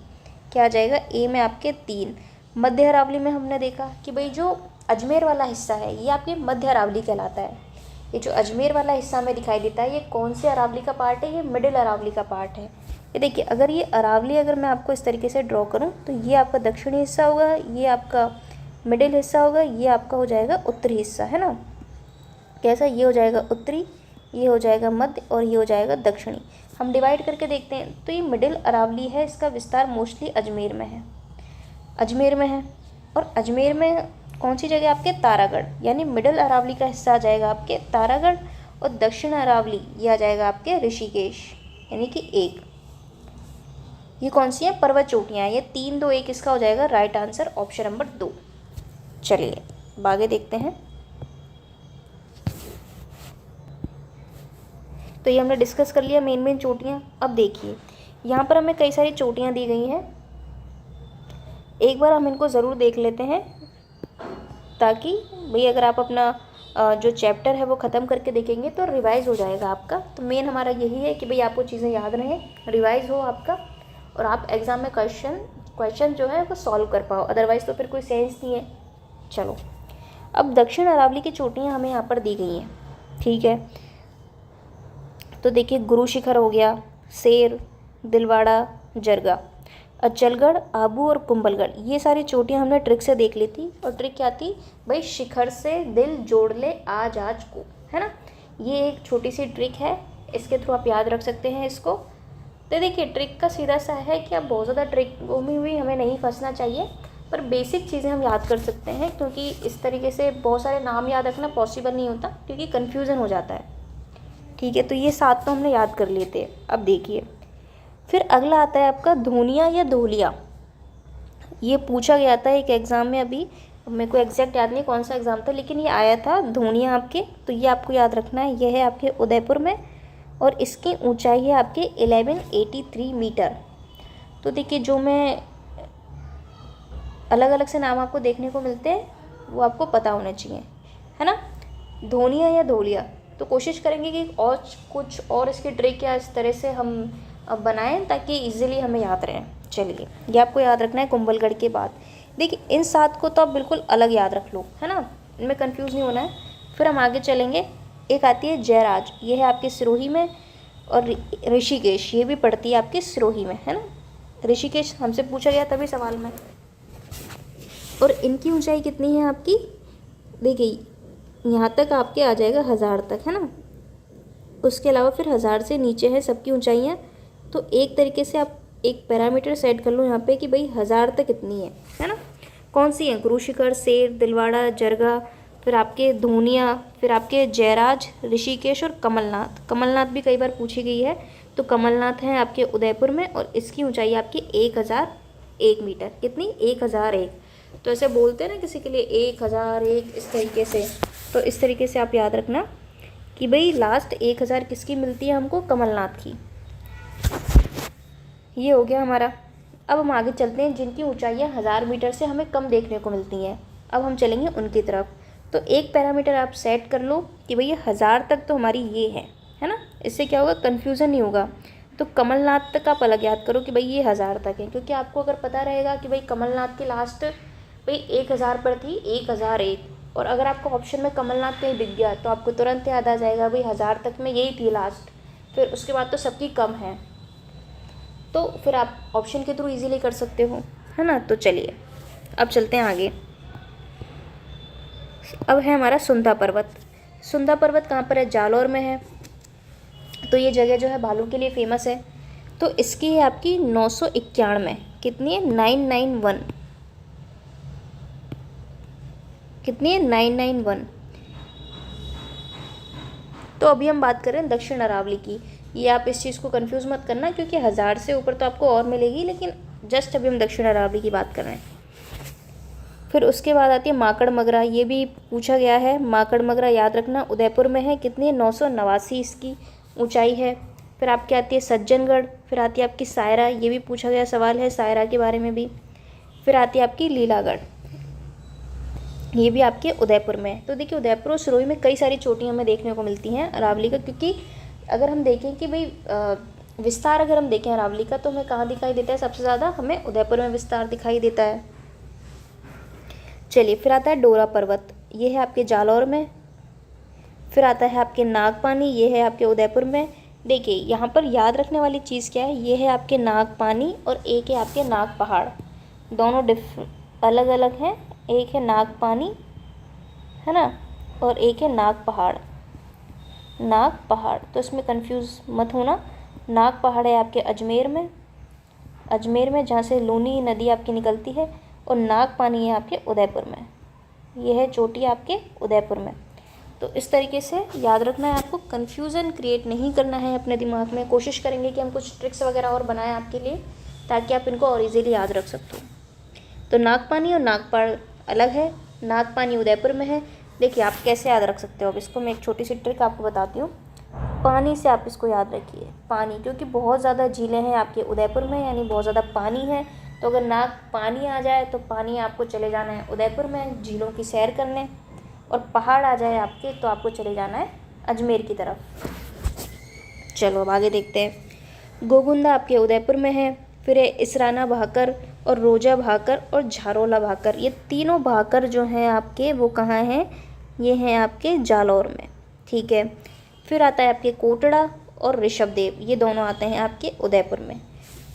A: क्या आ जाएगा? ए में आपके 3। मध्य अरावली में हमने देखा कि भाई जो अजमेर वाला हिस्सा है ये आपके मध्य अरावली कहलाता है। ये जो अजमेर वाला हिस्सा हमें दिखाई देता है ये कौन से अरावली का पार्ट है? ये मिडिल अरावली का पार्ट है। ये देखिए अगर ये अरावली अगर मैं आपको इस तरीके से ड्रॉ करूँ तो ये आपका दक्षिणी हिस्सा होगा, ये आपका मिडिल हिस्सा होगा, ये आपका हो जाएगा उत्तरी हिस्सा, है ना। कैसा? ये हो जाएगा उत्तरी, ये हो जाएगा मध्य और ये हो जाएगा दक्षिणी। हम डिवाइड करके देखते हैं तो ये मिडिल अरावली है, इसका विस्तार मोस्टली अजमेर में है, अजमेर में है। और अजमेर में कौन सी जगह? आपके तारागढ़, यानी मिडिल अरावली का हिस्सा आ जाएगा आपके तारागढ़, और दक्षिण अरावली ये आ जाएगा आपके ऋषिकेश, यानी कि 1। ये कौन सी है? पर्वत चोटियाँ, ये 3, 2, 1 इसका हो जाएगा राइट आंसर, ऑप्शन नंबर 2। चलिए अब आगे देखते हैं। तो ये हमने डिस्कस कर लिया मेन चोटियाँ। अब देखिए यहाँ पर हमें कई सारी चोटियाँ दी गई हैं, एक बार हम इनको ज़रूर देख लेते हैं, ताकि भाई अगर आप अपना जो चैप्टर है वो ख़त्म करके देखेंगे तो रिवाइज़ हो जाएगा आपका। तो मेन हमारा यही है कि भाई आपको चीज़ें याद रहें, रिवाइज़ हो आपका, और आप एग्ज़ाम में क्वेश्चन जो है वो सॉल्व कर पाओ, अदरवाइज़ तो फिर कोई सेंस नहीं है। चलो अब दक्षिण अरावली की चोटियाँ हमें यहाँ पर दी गई हैं, ठीक है। तो देखिए गुरु शिखर हो गया, शेर, दिलवाड़ा, जरगा, अचलगढ़, आबू और कुंभलगढ़, ये सारी चोटियाँ हमने ट्रिक से देख ली थी। और ट्रिक क्या थी भाई? शिखर से दिल जोड़ ले आज आज को, है ना। ये एक छोटी सी ट्रिक है, इसके थ्रू आप याद रख सकते हैं इसको। तो देखिए ट्रिक का सीधा सा है कि आप बहुत ज़्यादा ट्रिकों में भी हमें नहीं फंसना चाहिए, पर बेसिक चीज़ें हम याद कर सकते हैं, क्योंकि इस तरीके से बहुत सारे नाम याद रखना पॉसिबल नहीं होता, क्योंकि कन्फ्यूज़न हो जाता है, ठीक है। तो ये 7 तो हमने याद कर लिए थे। अब देखिए फिर अगला आता है आपका धोनिया या धोलिया। ये पूछा गया था एक एग्ज़ाम में, अभी मेरे को एग्जैक्ट याद नहीं कौन सा एग्ज़ाम था, लेकिन ये आया था धोनिया आपके। तो ये आपको याद रखना है, ये है आपके उदयपुर में, और इसकी ऊंचाई है आपके 1183 मीटर। तो देखिए जो मैं अलग अलग से नाम आपको देखने को मिलते हैं वो आपको पता होना चाहिए, है ना। धोनिया या धोलिया, तो कोशिश करेंगे कि और कुछ और इसकी ट्रिक या इस तरह से हम बनाएं ताकि इजीली हमें याद रहें। चलिए ये आपको याद रखना है कुंभलगढ़ के बाद। देखिए इन 7 को तो आप बिल्कुल अलग याद रख लो, है ना, इनमें कंफ्यूज नहीं होना है। फिर हम आगे चलेंगे, एक आती है जयराज, ये है आपके सिरोही में, और ऋषिकेश ये भी पड़ती है आपके सिरोही में, है ना। ऋषिकेश हमसे पूछा गया तभी सवाल में। और इनकी ऊंचाई कितनी है आपकी? देखिए यहाँ तक आपके आ जाएगा 1000 तक, है ना। उसके अलावा फिर 1000 से नीचे है सबकी ऊंचाइयाँ। तो एक तरीके से आप एक पैरामीटर सेट कर लो यहाँ पे कि भाई 1000 तक कितनी है ना। कौन सी है? गुरु शिखर, शेर, दिलवाड़ा, जरगा, फिर आपके धोनिया, फिर आपके जयराज, ऋषिकेश और कमलनाथ। कमलनाथ भी कई बार पूछी गई है। तो कमलनाथ है आपके उदयपुर में, और इसकी ऊंचाई आपकी 1001 मीटर। कितनी? 1001। तो ऐसे बोलते हैं ना किसी के लिए 1001, इस तरीके से। तो इस तरीके से आप याद रखना कि भाई लास्ट 1000 किसकी मिलती है हमको, कमलनाथ की। ये हो गया हमारा। अब हम आगे चलते हैं, जिनकी ऊंचाइयाँ 1000 मीटर से हमें कम देखने को मिलती हैं, अब हम चलेंगे उनकी तरफ। तो एक पैरामीटर आप सेट कर लो कि भाई 1000 तक तो हमारी ये है ना, इससे क्या होगा, कन्फ्यूज़न नहीं होगा। तो कमलनाथ तक आप अलग याद करो कि भाई ये 1000 तक है, क्योंकि आपको अगर पता रहेगा कि भाई कमलनाथ की लास्ट भाई 1000 पर थी, 1001, और अगर आपको ऑप्शन में कमलनाथ कहीं दिख गया तो आपको तुरंत याद आ जाएगा भाई 1000 तक में यही थी लास्ट, फिर उसके बाद तो सबकी कम है, तो फिर आप ऑप्शन के थ्रू इजीली कर सकते हो, है ना। तो चलिए अब चलते हैं आगे। अब है हमारा सुंधा पर्वत। सुंधा पर्वत कहाँ पर है, जालौर में है। तो ये जगह जो है भालू के लिए फेमस है। तो इसकी है आपकी 991, कितनी है, 991, कितनी है, 991। तो अभी हम बात कर रहे हैं दक्षिण अरावली की। ये आप इस चीज़ को कंफ्यूज मत करना, क्योंकि 1000 से ऊपर तो आपको और मिलेगी, लेकिन जस्ट अभी हम दक्षिण अरावली की बात कर रहे हैं। फिर उसके बाद आती है माकड़ मगरा, ये भी पूछा गया है। माकड़ मगरा याद रखना, उदयपुर में है, कितनी है, 989 इसकी ऊंचाई है। फिर आपकी आती है सज्जनगढ़, फिर आती है आपकी सायरा, ये भी पूछा गया सवाल है सायरा के बारे में भी। फिर आती है आपकी लीलागढ़, ये भी आपके उदयपुर में है। तो देखिए उदयपुर और सिरोही में कई सारी चोटियाँ हमें देखने को मिलती हैं अरावली का, क्योंकि अगर हम देखें कि भाई विस्तार अगर हम देखें अरावली का, तो हमें कहाँ दिखाई देता है सबसे ज़्यादा, हमें उदयपुर में विस्तार दिखाई देता है। चलिए फिर आता है डोरा पर्वत, ये है आपके जालौर में। फिर आता है आपके नागपानी, ये है आपके उदयपुर में। देखिए यहाँ पर याद रखने वाली चीज़ क्या है, ये है आपके नागपानी और एक है आपके नाग पहाड़, दोनों अलग अलग हैं। एक है नागपानी, है ना, और एक है नाग पहाड़। नाग पहाड़, तो इसमें कंफ्यूज मत होना। नाग पहाड़ है आपके अजमेर में, अजमेर में जहाँ से लूनी नदी आपकी निकलती है, और नाग पानी है आपके उदयपुर में, यह है चोटी आपके उदयपुर में। तो इस तरीके से याद रखना है आपको, कन्फ्यूज़न क्रिएट नहीं करना है अपने दिमाग में। कोशिश करेंगे कि हम कुछ ट्रिक्स वगैरह और बनाएं आपके लिए, ताकि आप इनको और इजीली याद रख सकते हो। तो नागपानी और नागपाड़ अलग है, नागपानी उदयपुर में है। देखिए आप कैसे याद रख सकते हो, अब इसको मैं एक छोटी सी ट्रिक आपको बताती हूँ। पानी से आप इसको याद रखिए, पानी, क्योंकि बहुत ज़्यादा झीलें हैं आपके उदयपुर में, यानी बहुत ज़्यादा पानी है। तो अगर नाग पानी आ जाए तो पानी आपको चले जाना है उदयपुर में झीलों की सैर करने, और पहाड़ आ जाए आपके तो आपको चले जाना है अजमेर की तरफ। चलो अब आगे देखते हैं। गोगुंदा आपके उदयपुर में है। फिर है इसराना भाकर और रोजा भाकर और झारोला भाकर, ये तीनों भाकर जो हैं आपके वो कहाँ हैं, ये हैं आपके जालौर में, ठीक है। फिर आता है आपके कोटड़ा और ऋषभदेव, ये दोनों आते हैं आपके उदयपुर में।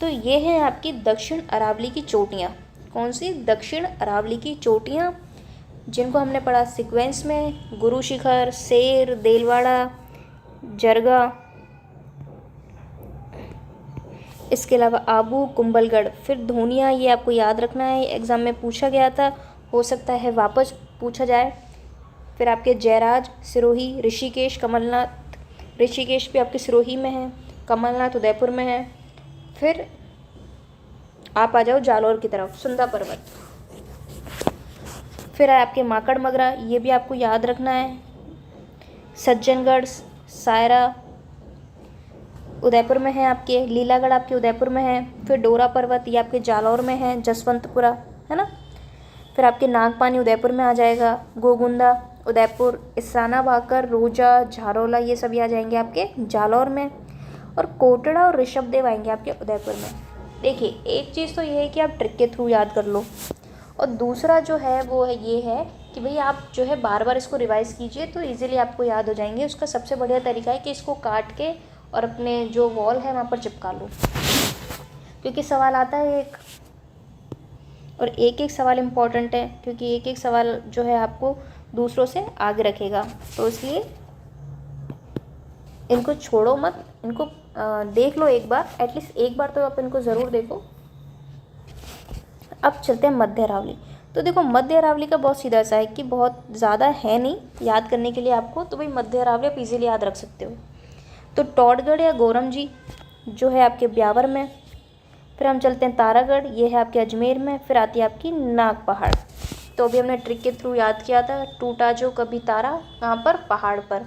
A: तो ये हैं आपकी दक्षिण अरावली की चोटियाँ। कौन सी, दक्षिण अरावली की चोटियाँ, जिनको हमने पढ़ा सीक्वेंस में, गुरु शिखर, सेर, देलवाड़ा, जरगा, इसके अलावा आबू, कुंभलगढ़। फिर धोनिया, ये आपको याद रखना है, एग्ज़ाम में पूछा गया था, हो सकता है वापस पूछा जाए। फिर आपके जयराज, सिरोही, ऋषिकेश, कमलनाथ, ऋषिकेश भी आपके सिरोही में है, कमलनाथ उदयपुर में है। फिर आप आ जाओ जालौर की तरफ, सुंधा पर्वत। फिर है आपके माकड़ मगरा, ये भी आपको याद रखना है। सज्जनगढ़, सायरा उदयपुर में है आपके, लीलागढ़ आपके उदयपुर में है। फिर डोरा पर्वत, ये आपके जालौर में है, जसवंतपुरा, है ना। फिर आपके नागपानी उदयपुर में आ जाएगा, गोगुंदा उदयपुर, इसराना भाकर, रोजा, झारोला, ये सभी आ जाएंगे आपके जालौर में। और कोटड़ा और ऋषभदेव आएंगे आपके उदयपुर में। देखिए एक चीज़ तो ये है कि आप ट्रिक के थ्रू याद कर लो, और दूसरा जो है वो है ये है कि भाई आप जो है बार बार इसको रिवाइज़ कीजिए, तो इजीली आपको याद हो जाएंगे। उसका सबसे बढ़िया तरीका है कि इसको काट के और अपने जो वॉल है वहाँ पर चिपका लो, क्योंकि सवाल आता है एक, और एक एक सवाल इम्पॉर्टेंट है, क्योंकि एक एक सवाल जो है आपको दूसरों से आगे रखेगा। तो इसलिए इनको छोड़ो मत, इनको देख लो एक बार, एटलीस्ट एक बार तो आप इनको ज़रूर देखो। अब चलते हैं मध्य अरावली। तो देखो मध्य अरावली का बहुत सीधा सा है कि बहुत ज़्यादा है नहीं याद करने के लिए आपको, तो भाई मध्य अरावली आप इजीली याद रख सकते हो। तो टॉडगढ़ या गोरमजी जो है आपके ब्यावर में। फिर हम चलते हैं तारागढ़, ये है आपके अजमेर में। फिर आती है आपकी नाग पहाड़, तो अभी हमने ट्रिक के थ्रू याद किया था, टूटा जो कभी तारा, कहाँ पर, पहाड़ पर।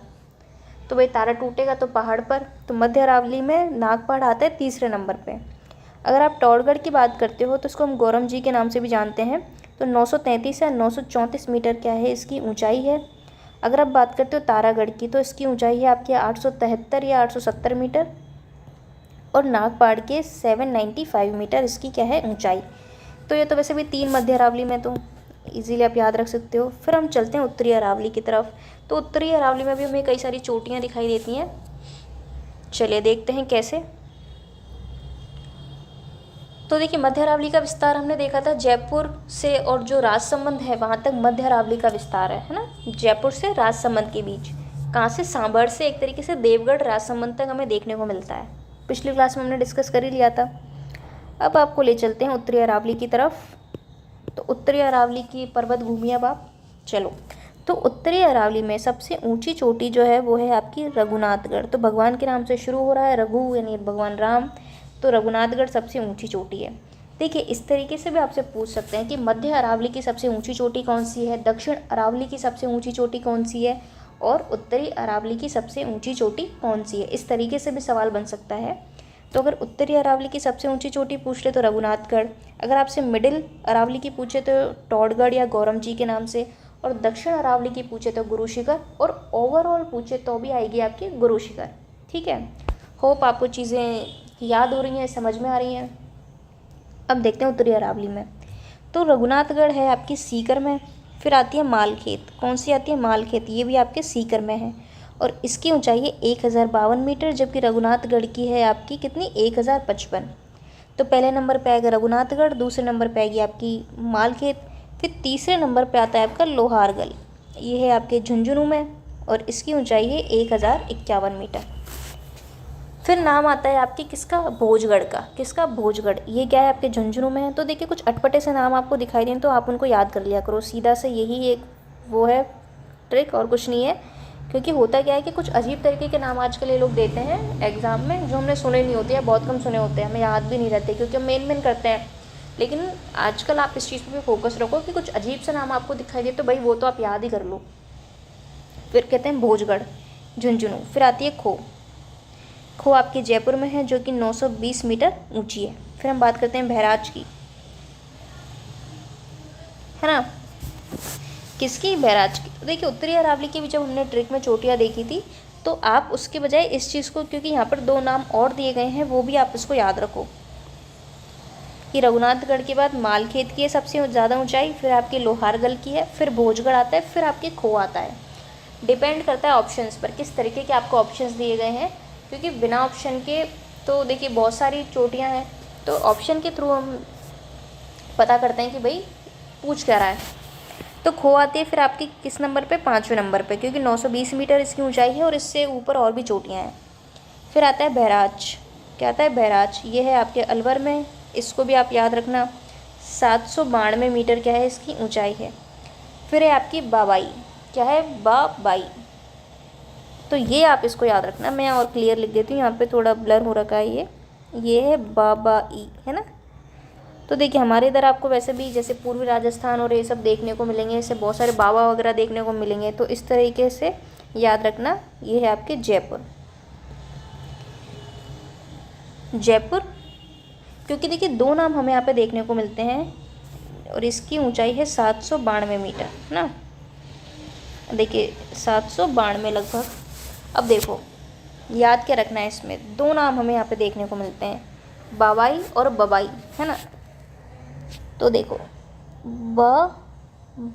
A: तो भाई तारा टूटेगा तो पहाड़ पर, तो मध्य अरावली में नागपहाड़ आता है तीसरे नंबर पे। अगर आप टॉडगढ़ की बात करते हो तो इसको हम गौरम जी के नाम से भी जानते हैं। तो 933 या 934 मीटर क्या है इसकी ऊंचाई है। अगर आप बात करते हो तारागढ़ की तो इसकी ऊंचाई है आपकी 873 या 870 मीटर, और नागपहाड़ के 795 मीटर इसकी क्या है ऊंचाई। तो ये तो वैसे भी 3 मध्य अरावली में तो इजीली आप याद रख सकते हो। फिर हम चलते हैं उत्तरी अरावली की तरफ। तो उत्तरी अरावली में भी हमें कई सारी चोटियाँ दिखाई देती हैं। चलिए देखते हैं कैसे। तो देखिए मध्य अरावली का विस्तार हमने देखा था जयपुर से, और जो राजसमंद है वहाँ तक मध्य अरावली का विस्तार है ना, जयपुर से राजसमंद के बीच। कहाँ से? सांभर से एक तरीके से देवगढ़ राजसमंद तक हमें देखने को मिलता है। पिछली क्लास में हमने डिस्कस कर ही लिया था। अब आपको ले चलते हैं उत्तरी अरावली की तरफ। तो उत्तरी अरावली की पर्वत भूमि, अब आप चलो। तो उत्तरी अरावली में सबसे ऊंची चोटी जो है वो है आपकी रघुनाथगढ़। तो भगवान के नाम से शुरू हो रहा है, रघु यानी भगवान राम, तो रघुनाथगढ़ सबसे ऊंची चोटी है। देखिए इस तरीके से भी आपसे पूछ सकते हैं कि मध्य अरावली की सबसे ऊंची चोटी कौन सी है, दक्षिण अरावली की सबसे ऊंची चोटी कौन सी है, और उत्तरी अरावली की सबसे ऊंची चोटी कौन सी है। इस तरीके से भी सवाल बन सकता है। तो अगर उत्तरी अरावली की सबसे ऊंची चोटी पूछ ले तो रघुनाथगढ़, अगर आपसे मिडिल अरावली की पूछे तो टॉडगढ़ या गौरम जी के नाम से, और दक्षिण अरावली की पूछे तो गुरु शिखर, और ओवरऑल पूछे तो भी आएगी आपकी गुरु शिखर। ठीक है, होप आपको चीज़ें याद हो रही हैं, समझ में आ रही हैं। अब देखते हैं उत्तरी अरावली में। तो रघुनाथगढ़ है आपकी सीकर में, फिर आती है मालखेत। कौन सी आती है? मालखेत, ये भी आपके सीकर में है, और इसकी ऊंचाई है 1052 मीटर, जबकि रघुनाथगढ़ की है आपकी कितनी? 1055। तो पहले नंबर पे आएगा रघुनाथगढ़, दूसरे नंबर पे आएगी आपकी मालखेत, फिर तीसरे नंबर पे आता है आपका लोहारगढ़। ये है आपके झुंझुनू में, और इसकी ऊंचाई है 1051 मीटर। फिर नाम आता है आपकी किसका? भोजगढ़ का। किसका? भोजगढ़। ये क्या है? आपके झुंझुनू में है। तो देखिए कुछ अटपटे से नाम आपको दिखाई दें तो आप उनको याद कर लिया करो, सीधा से यही एक वो है ट्रिक, और कुछ नहीं है। क्योंकि होता क्या है कि कुछ अजीब तरीके के नाम आजकल ये लोग देते हैं एग्ज़ाम में, जो हमने सुने नहीं होते या बहुत कम सुने होते हैं, हमें याद भी नहीं रहते क्योंकि हम मेन करते हैं। लेकिन आजकल आप इस चीज़ पर भी फोकस रखो कि कुछ अजीब सा नाम आपको दिखाई दे तो भाई वो तो आप याद ही कर लो। फिर कहते हैं भोजगढ़, झुंझुनू। फिर आती है खो। खो आपके जयपुर में है, जो कि 920 मीटर ऊंची है। फिर हम बात करते हैं बहराज की, है ना, किसकी? बहराज की। तो देखिए उत्तरी अरावली की भी जब हमने ट्रिक में चोटियाँ देखी थी तो आप उसके बजाय इस चीज़ को, क्योंकि यहाँ पर 2 नाम और दिए गए हैं, वो भी आप इसको याद रखो कि रघुनाथगढ़ के बाद मालखेत की है सबसे ज़्यादा ऊंचाई, फिर आपके लोहारगढ़ की है, फिर भोजगढ़ आता है, फिर आपके खो आता है। डिपेंड करता है ऑप्शंस पर, किस तरीके के आपको ऑप्शंस दिए गए हैं, क्योंकि बिना ऑप्शन के तो देखिए बहुत सारी चोटियाँ हैं, तो ऑप्शन के थ्रू हम पता करते हैं कि भाई पूछ क्या रहा है। तो खो आती है फिर आपकी किस नंबर पे? 5वें नंबर पे, क्योंकि 920 मीटर इसकी ऊंचाई है और इससे ऊपर और भी चोटियाँ हैं। फिर आता है बहराज। क्या आता है? बहराज। ये है आपके अलवर में, इसको भी आप याद रखना। 792 मीटर क्या है इसकी ऊंचाई है। फिर है आपकी बाबाई। क्या है? बाबाई। तो ये आप इसको याद रखना। मैं और क्लियर लिख देती हूँ, यहाँ पे थोड़ा ब्लर हो रखा है ये है बाबाई, है ना। तो देखिए हमारे इधर आपको वैसे भी जैसे पूर्वी राजस्थान और ये सब देखने को मिलेंगे, ऐसे बहुत सारे बाबा वगैरह देखने को मिलेंगे, तो इस तरीके से याद रखना। ये है आपके जयपुर। जयपुर, क्योंकि देखिए 2 नाम हमें यहाँ पे देखने को मिलते हैं, और इसकी ऊंचाई है 792 मीटर, है ना। देखिए 792 लगभग। अब देखो याद क्या रखना है, इसमें 2 नाम हमें यहाँ पे देखने को मिलते हैं, बाबाई और बबाई, है ना। तो देखो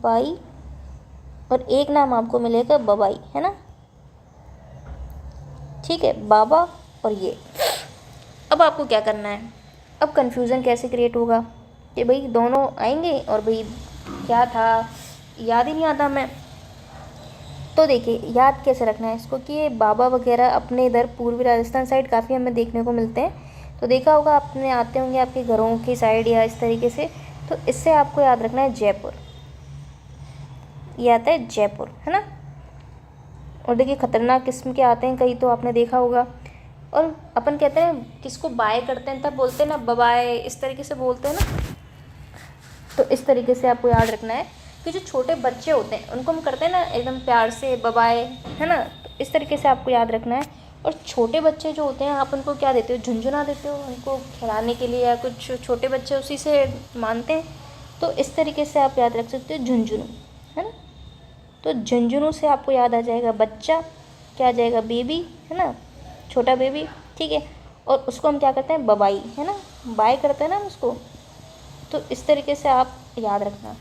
A: बाई, और एक नाम आपको मिलेगा बबाई, है ना। ठीक है, बाबा और ये। अब आपको क्या करना है, अब कन्फ्यूज़न कैसे क्रिएट होगा कि भाई दोनों आएंगे और भाई क्या था याद ही नहीं आता मैं। तो देखिए याद कैसे रखना है इसको कि ये बाबा वगैरह अपने इधर पूर्वी राजस्थान साइड काफ़ी हमें देखने को मिलते हैं। तो देखा होगा आपने, आते होंगे आपके घरों की साइड या इस तरीके से। तो इससे आपको याद रखना है जयपुर। ये आता है जयपुर, है ना। और देखिए खतरनाक किस्म के आते हैं कई, तो आपने देखा होगा। और अपन कहते हैं किसको बाय करते हैं तब बोलते हैं ना बबाए, इस तरीके से बोलते हैं ना। तो इस तरीके से आपको याद रखना है कि जो छोटे बच्चे होते हैं उनको हम करते हैं ना एकदम प्यार से बबाए, है ना। तो इस तरीके से आपको याद रखना है। और छोटे बच्चे जो होते हैं आप उनको क्या देते हो, झुनझुना देते हो उनको खिलाने के लिए, या कुछ छोटे बच्चे उसी से मानते हैं, तो इस तरीके से आप याद रख सकते हो झुनझुनू, है ना। तो झुनझुनू से आपको याद आ जाएगा बच्चा, क्या आ जाएगा, बेबी, है ना, छोटा बेबी, ठीक है। और उसको हम क्या करते हैं, बबाई, है ना, बाय करते हैं ना हम उसको। तो इस तरीके से आप याद रखना।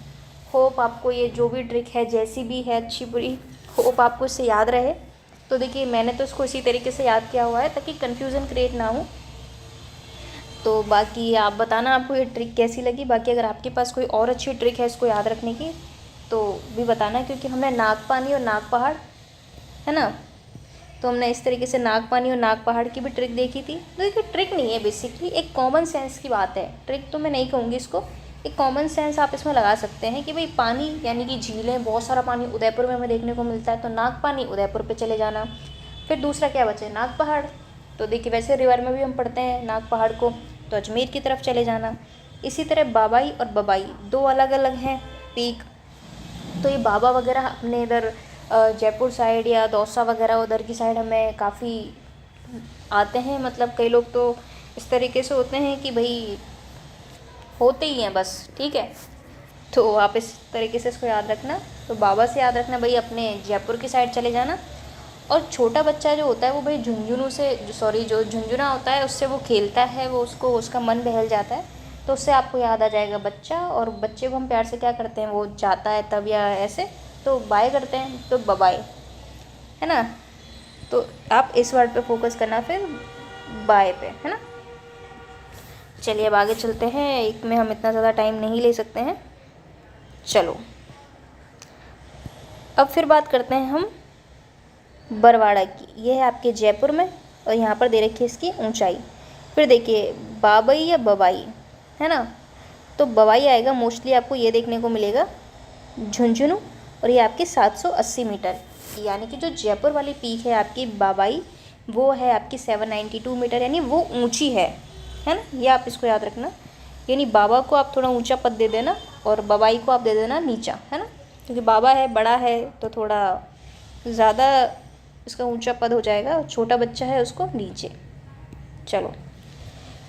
A: होप आपको ये जो भी ट्रिक है, जैसी भी है अच्छी बुरी, होप आपको इससे याद रहे। तो देखिए मैंने तो इसको इसी तरीके से याद किया हुआ है ताकि कन्फ्यूज़न क्रिएट ना हो। तो बाकी आप बताना आपको ये ट्रिक कैसी लगी। बाकी अगर आपके पास कोई और अच्छी ट्रिक है इसको याद रखने की तो भी बताना, क्योंकि हमने नागपानी और नाग पहाड़, है ना, तो हमने इस तरीके से नागपानी और नाग पहाड़ की भी ट्रिक देखी थी। तो देखिए ट्रिक नहीं है, बेसिकली एक कॉमन सेंस की बात है। ट्रिक तो मैं नहीं कहूँगी इसको, एक कॉमन सेंस आप इसमें लगा सकते हैं कि भाई पानी यानी कि झीलें, बहुत सारा पानी उदयपुर में हमें देखने को मिलता है, तो नागपानी उदयपुर पे चले जाना। फिर दूसरा क्या बचे, नाग पहाड़, तो देखिए वैसे रिवर में भी हम पढ़ते हैं नाग पहाड़ को, तो अजमेर की तरफ चले जाना। इसी तरह बाबाई और बबाई दो अलग अलग हैं पीक, तो ये बाबा वगैरह अपने इधर जयपुर साइड या दौसा वगैरह उधर की साइड हमें काफ़ी आते हैं। मतलब कई लोग तो इस तरीके से होते हैं कि भाई होते ही हैं बस, ठीक है। तो आप इस तरीके से इसको याद रखना। तो बाबा से याद रखना भाई अपने जयपुर की साइड चले जाना। और छोटा बच्चा जो होता है वो भाई झुंझुनू से, सॉरी, जो झुंझुना होता है उससे वो खेलता है, वो उसको उसका मन बहल जाता है, तो उससे आपको याद आ जाएगा बच्चा। और बच्चे को हम प्यार से क्या करते हैं, वो जाता है तब या ऐसे तो बाय करते हैं, तो बबाई, है ना। तो आप इस वर्ड पे फोकस करना फिर बाय पे, है ना। चलिए अब आगे चलते हैं, एक में हम इतना ज़्यादा टाइम नहीं ले सकते हैं। चलो अब फिर बात करते हैं हम बरवाड़ा की। ये है आपके जयपुर में और यहाँ पर दे रखी है इसकी ऊंचाई। फिर देखिए बाबई या बबाई, है ना, तो बबाई आएगा मोस्टली आपको ये देखने को मिलेगा झुंझुनू, और ये आपकी 780 मीटर, यानी कि जो जयपुर वाली पीक है आपकी बाबाई वो है आपकी 792 मीटर, यानी वो ऊंची है ना। ये आप इसको याद रखना, यानी बाबा को आप थोड़ा ऊंचा पद दे देना और बबाई को आप दे देना नीचा, है ना, क्योंकि बाबा है बड़ा है तो थोड़ा ज़्यादा इसका ऊंचा पद हो जाएगा, और छोटा बच्चा है उसको नीचे। चलो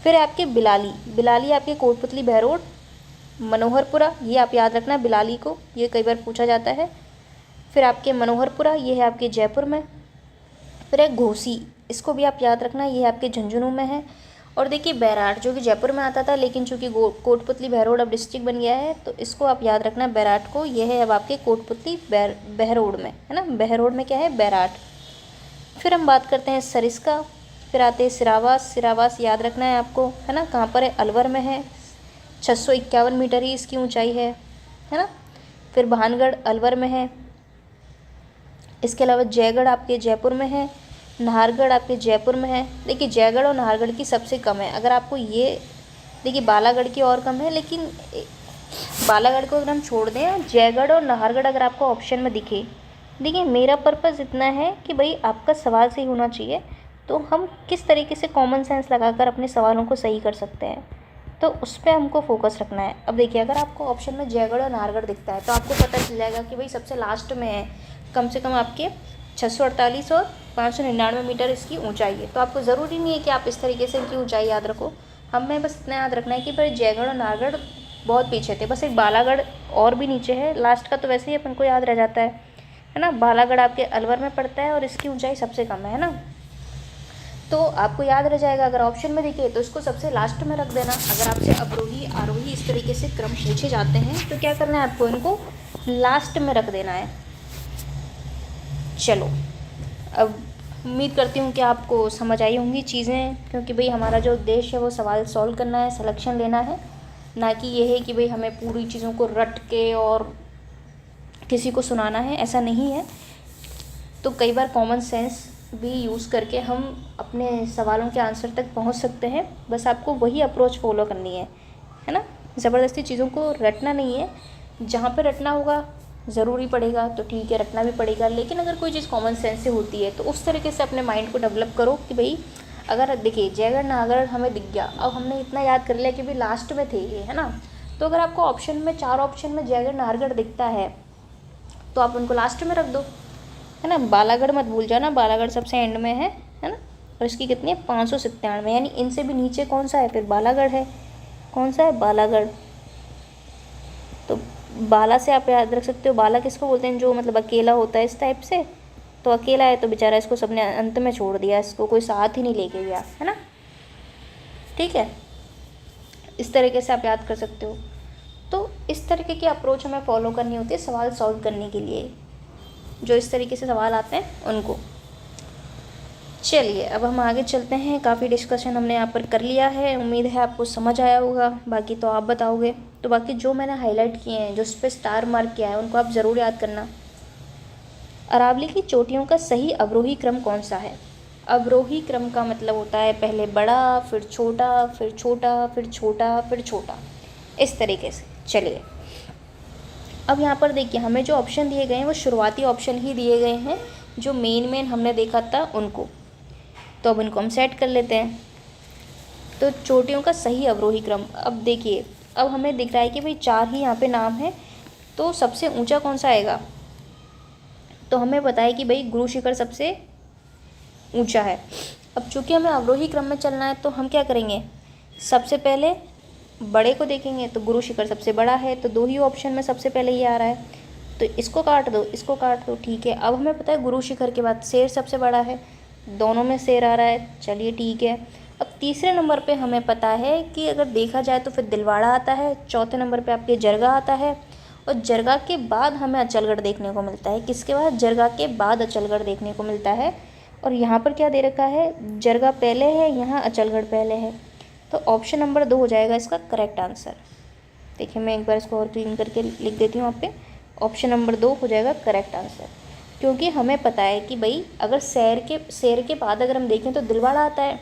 A: फिर आपके बिलाली, बिलाली आपके कोटपुतली बहरोड मनोहरपुरा, ये आप याद रखना बिलाली को, ये कई बार पूछा जाता है। फिर आपके मनोहरपुरा, ये है आपके जयपुर में। फिर एक घोसी, इसको भी आप याद रखना, ये आपके झुंझुनू में है। और देखिए बैराट जो कि जयपुर में आता था, लेकिन चूँकि कोटपुतली बहरोड अब डिस्ट्रिक्ट बन गया है तो इसको आप याद रखना बैराट को, ये है अब आपके कोटपुतली बहरोड में, है ना, बहरोड में क्या है, बैराट। फिर हम बात करते हैं सरिस्का, फिर आते हैं सिरावास, सिरावास याद रखना है आपको, है ना, कहाँ पर है, अलवर में है, 651 मीटर ही इसकी ऊंचाई है ना। फिर भानगढ़ अलवर में है। इसके अलावा जयगढ़ आपके जयपुर में है, नाहरगढ़ आपके जयपुर में है। देखिए जयगढ़ और नाहरगढ़ की सबसे कम है, अगर आपको ये देखिए बालागढ़ की और कम है, लेकिन बालागढ़ को अगर हम छोड़ दें, जयगढ़ और नाहरगढ़ अगर आपको ऑप्शन में दिखे, देखिए मेरा पर्पज़ इतना है कि भाई आपका सवाल सही होना चाहिए, तो हम किस तरीके से कॉमन सेंस लगाकर अपने सवालों को सही कर सकते हैं, तो उस पर हमको फोकस रखना है। अब देखिए अगर आपको ऑप्शन में जयगढ़ और नाहरगढ़ दिखता है तो आपको पता चल जाएगा कि भाई सबसे लास्ट में है, कम से कम आपके 648 और 599 मीटर इसकी ऊंचाई है। तो आपको ज़रूरी नहीं है कि आप इस तरीके से इनकी ऊंचाई याद रखो, हमें बस इतना याद रखना है कि भाई जयगढ़ और नाहरगढ़ बहुत पीछे थे, बस एक बालागढ़ और भी नीचे है, लास्ट का तो वैसे ही अपन को याद रह जाता है ना। बालागढ़ आपके अलवर में पड़ता है और इसकी ऊंचाई सबसे कम है ना, तो आपको याद रह जाएगा। अगर ऑप्शन में दिखे तो इसको सबसे लास्ट में रख देना। अगर आपसे अवरोही आरोही इस तरीके से क्रम पूछे जाते हैं तो क्या करना है, आपको इनको लास्ट में रख देना है। चलो अब उम्मीद करती हूँ कि आपको समझ आई होंगी चीज़ें, क्योंकि भाई हमारा जो उद्देश्य है वो सवाल सॉल्व करना है, सिलेक्शन लेना है, ना कि ये है कि भाई हमें पूरी चीज़ों को रट के और किसी को सुनाना है, ऐसा नहीं है। तो कई बार कॉमन सेंस भी यूज़ करके हम अपने सवालों के आंसर तक पहुंच सकते हैं, बस आपको वही अप्रोच फॉलो करनी है ना। ज़बरदस्ती चीज़ों को रटना नहीं है, जहाँ पे रटना होगा ज़रूरी पड़ेगा तो ठीक है रटना भी पड़ेगा, लेकिन अगर कोई चीज़ कॉमन सेंस से होती है तो उस तरीके से अपने माइंड को डेवलप करो कि भाई अगर देखिए जयगढ़ नाहरगढ़ हमें दिख गया, अब हमने इतना याद कर लिया कि भाई लास्ट में थे ये, है ना। तो अगर आपको ऑप्शन में 4 ऑप्शन में जयगढ़ नाहरगढ़ दिखता है तो आप उनको लास्ट में रख दो, है ना। बालागढ़ मत भूल जाना, बालागढ़ सबसे एंड में है ना। और इसकी कितनी है 597, यानी इनसे भी नीचे कौन सा है फिर बालागढ़ है। कौन सा है बालागढ़। तो बाला से आप याद रख सकते हो, बाला किसको बोलते हैं, जो मतलब अकेला होता है इस टाइप से। तो अकेला है तो बेचारा इसको सबने अंत में छोड़ दिया, इसको कोई साथ ही नहीं लेके गया, है ना। ठीक है, इस तरीके से आप याद कर सकते हो। तो इस तरीके की अप्रोच हमें फॉलो करनी होती है सवाल सॉल्व करने के लिए, जो इस तरीके से सवाल आते हैं उनको। चलिए अब हम आगे चलते हैं। काफ़ी डिस्कशन हमने यहाँ पर कर लिया है, उम्मीद है आपको समझ आया होगा। बाकी तो आप बताओगे। तो बाकी जो मैंने हाईलाइट किए हैं, जो इस पर स्टार मार्क किया है, उनको आप ज़रूर याद करना। अरावली की चोटियों का सही अवरोही क्रम कौन सा है। अवरोही क्रम का मतलब होता है पहले बड़ा, फिर छोटा, फिर छोटा, फिर छोटा, फिर छोटा, इस तरीके से। चलिए अब यहाँ पर देखिए, हमें जो ऑप्शन दिए गए हैं वो शुरुआती ऑप्शन ही दिए गए हैं, जो मेन हमने देखा था उनको। तो अब इनको हम सेट कर लेते हैं। तो चोटियों का सही अवरोही क्रम, अब देखिए, अब हमें दिख रहा है कि भाई 4 ही यहाँ पे नाम है, तो सबसे ऊंचा कौन सा आएगा। तो हमें पता है कि भाई गुरु शिखर सबसे ऊंचा है। अब चूंकि हमें अवरोही क्रम में चलना है, तो हम क्या करेंगे, सबसे पहले बड़े को देखेंगे। तो गुरु शिखर सबसे बड़ा है, तो 2 ही ऑप्शन में सबसे पहले ये आ रहा है, तो इसको काट दो, इसको काट दो। ठीक है, अब हमें पता है गुरु शिखर के बाद शेर सबसे बड़ा है, दोनों में शेर आ रहा है। चलिए ठीक है। अब तीसरे नंबर पे हमें पता है कि अगर देखा जाए तो फिर दिलवाड़ा आता है, चौथे नंबर पे आपके जरगा आता है, और जरगा के बाद हमें अचलगढ़ देखने को मिलता है। किसके बाद, जरगा के बाद अचलगढ़ देखने को मिलता है। और यहाँ पर क्या दे रखा है, जरगा पहले है, यहाँ अचलगढ़ पहले है। तो ऑप्शन नंबर 2 हो जाएगा इसका करेक्ट आंसर। देखिए मैं एक बार इसको और क्लीन करके लिख देती हूँ आप पे। ऑप्शन नंबर 2 हो जाएगा करेक्ट आंसर, क्योंकि हमें पता है कि भाई अगर शेर के बाद अगर हम देखें तो दिलवाड़ा आता है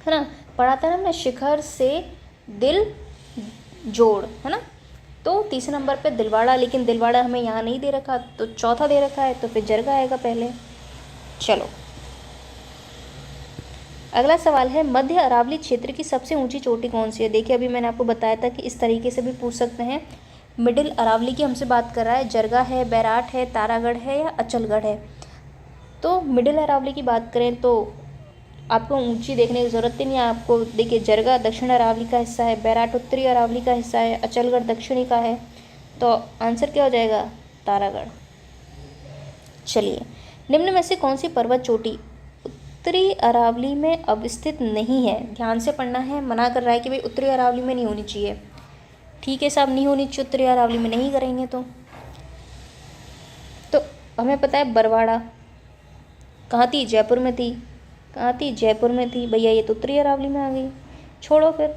A: ना। पढ़ाता है ना हमने, शिखर से दिल जोड़, है ना। तो तीसरे नंबर पे दिलवाड़ा, लेकिन दिलवाड़ा हमें यहाँ नहीं दे रखा, तो चौथा दे रखा है, तो फिर जरगा आएगा पहले। चलो अगला सवाल है, मध्य अरावली क्षेत्र की सबसे ऊंची चोटी कौन सी है। देखिए अभी मैंने आपको बताया था कि इस तरीके से भी पूछ सकते हैं। मिडिल अरावली की हमसे बात कर रहा है, जरगा है, बैराट है, तारागढ़ है या अचलगढ़ है। तो मिडिल अरावली की बात करें तो आपको ऊंची देखने की ज़रूरत ही नहीं है। आपको देखिए, जरगा दक्षिण अरावली का हिस्सा है, बैराट उत्तरी अरावली का हिस्सा है, अचलगढ़ दक्षिणी का है। तो आंसर क्या हो जाएगा, तारागढ़। चलिए, निम्न में से कौन सी पर्वत चोटी उत्तरी अरावली में अवस्थित नहीं है। ध्यान से पढ़ना है, मना कर रहा है कि भाई उत्तरी अरावली में नहीं होनी चाहिए। ठीक है साहब, नहीं होनी चाहिए उत्तरी अरावली में, नहीं करेंगे तो हमें पता है बरवाड़ा कहाँ थी, जयपुर में थी। कहाँ थी, जयपुर में थी भैया, ये तो उत्तरी अरावली में आ गई। छोड़ो फिर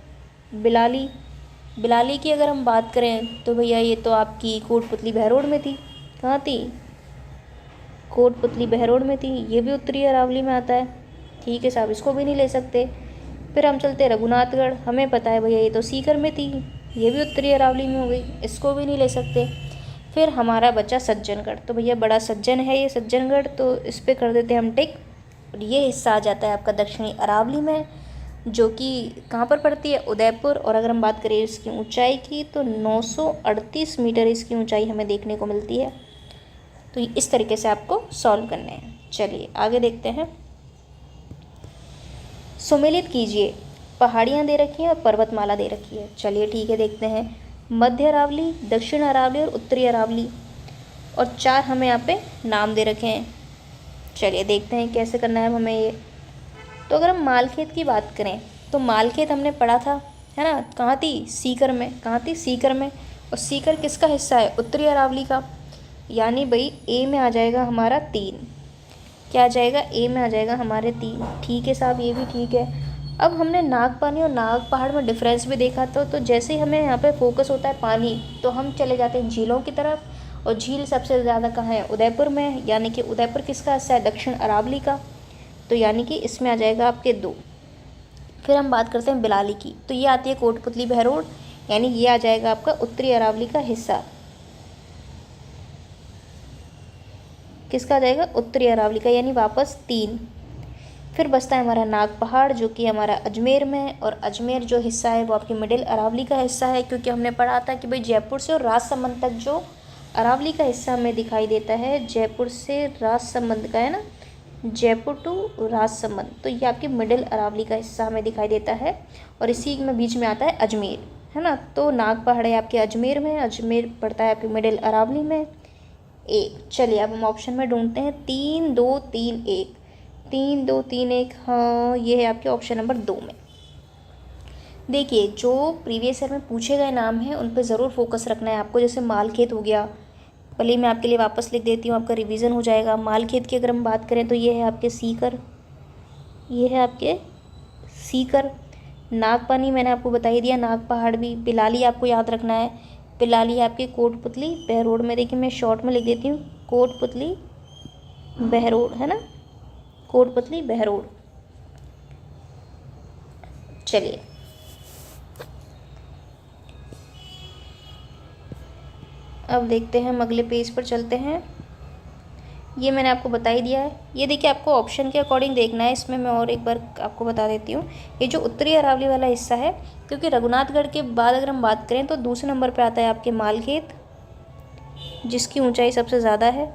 A: बिलाली की अगर हम बात करें तो भैया ये तो आपकी कोटपुतली बहरोड में थी। कहाँ थी, कोटपुतली बहरोड में थी, ये भी उत्तरी अरावली में आता है। ठीक है साहब, इसको भी नहीं ले सकते। फिर हम चलते रघुनाथगढ़, हमें पता है भैया ये तो सीकर में थी, ये भी उत्तरी अरावली में हो गई, इसको भी नहीं ले सकते। फिर हमारा बचा सज्जनगढ़, तो भैया बड़ा सज्जन है ये सज्जनगढ़, तो इस पर कर देते हम टिक। और ये हिस्सा आ जाता है आपका दक्षिणी अरावली में, जो कि कहाँ पर पड़ती है, उदयपुर। और अगर हम बात करें इसकी ऊंचाई की तो 938 मीटर इसकी ऊंचाई हमें देखने को मिलती है। तो इस तरीके से आपको सॉल्व करने हैं। चलिए आगे देखते हैं। सुमेलित कीजिए, पहाड़ियाँ दे रखी हैं और पर्वतमाला दे रखी है। चलिए ठीक है, देखते हैं। मध्य अरावली, दक्षिण अरावली और उत्तरी अरावली, और 4 हमें यहाँ पे नाम दे रखे हैं। चलिए देखते हैं कैसे करना है हमें ये। तो अगर हम मालखेत की बात करें तो मालखेत हमने पढ़ा था, है ना। कहाँ थी, सीकर में। कहाँ थी, सीकर में। और सीकर किसका हिस्सा है, उत्तरी अरावली का। यानी भाई ए में आ जाएगा हमारा 3। क्या आ जाएगा, ए में आ जाएगा हमारे 3। ठीक है साहब, ये भी ठीक है। अब हमने नागपानी और नाग पहाड़ में डिफरेंस भी देखा तो जैसे ही हमें यहाँ पे फोकस होता है पानी, तो हम चले जाते हैं झीलों की तरफ। और झील सबसे ज़्यादा कहाँ है, उदयपुर में। यानी कि उदयपुर किसका हिस्सा है, दक्षिण अरावली का। तो यानी कि इसमें आ जाएगा आपके 2। फिर हम बात करते हैं बिलाली की, तो ये आती है कोटपुतली बहरोड, यानी ये आ जाएगा आपका उत्तरी अरावली का हिस्सा। किसका आ जाएगा, उत्तरी अरावली का, यानी वापस 3। फिर बचता है हमारा नाग पहाड़, जो कि हमारा अजमेर में है। और अजमेर जो हिस्सा है वो आपकी मिडिल अरावली का हिस्सा है, क्योंकि हमने पढ़ा था कि भाई जयपुर से और राजसमंद तक जो अरावली का हिस्सा हमें दिखाई देता है जयपुर से राजसमंद का, है ना, जयपुर टू राजसमंद, तो ये आपके मिडिल अरावली का हिस्सा हमें दिखाई देता है। और इसी में बीच में आता है अजमेर, है ना, तो नाग पहाड़ है आपके अजमेर में, अजमेर पड़ता है आपके मिडिल अरावली में। एक, चलिए अब हम ऑप्शन में ढूंढते हैं 3 2 3 1, 3 2 3 1, हाँ ये है आपके ऑप्शन नंबर 2 में। देखिए जो प्रीवियस ईयर में पूछे गए नाम हैं उन पर ज़रूर फोकस रखना है आपको। जैसे मालखेत हो गया, भले मैं आपके लिए वापस लिख देती हूँ, आपका रिवीजन हो जाएगा। मालखेत की अगर हम बात करें तो ये है आपके सीकर, ये है आपके सीकर। नागपानी मैंने आपको बता ही दिया, नाग पहाड़ भी। पिलाली आपको याद रखना है, पिलाली आपके कोटपुतली बहरोड में। देखिए मैं शॉर्ट में लिख देती हूँ, कोटपुतली बहरोड, है ना, कोटपुतली बहरोड। चलिए अब देखते हैं, हम अगले पेज पर चलते हैं। ये मैंने आपको बता ही दिया है। ये देखिए आपको ऑप्शन के अकॉर्डिंग देखना है, इसमें मैं और एक बार आपको बता देती हूँ। ये जो उत्तरी अरावली वाला हिस्सा है, क्योंकि रघुनाथगढ़ के बाद अगर हम बात करें तो दूसरे नंबर पे आता है आपके मालखेत, जिसकी ऊंचाई सबसे ज़्यादा है,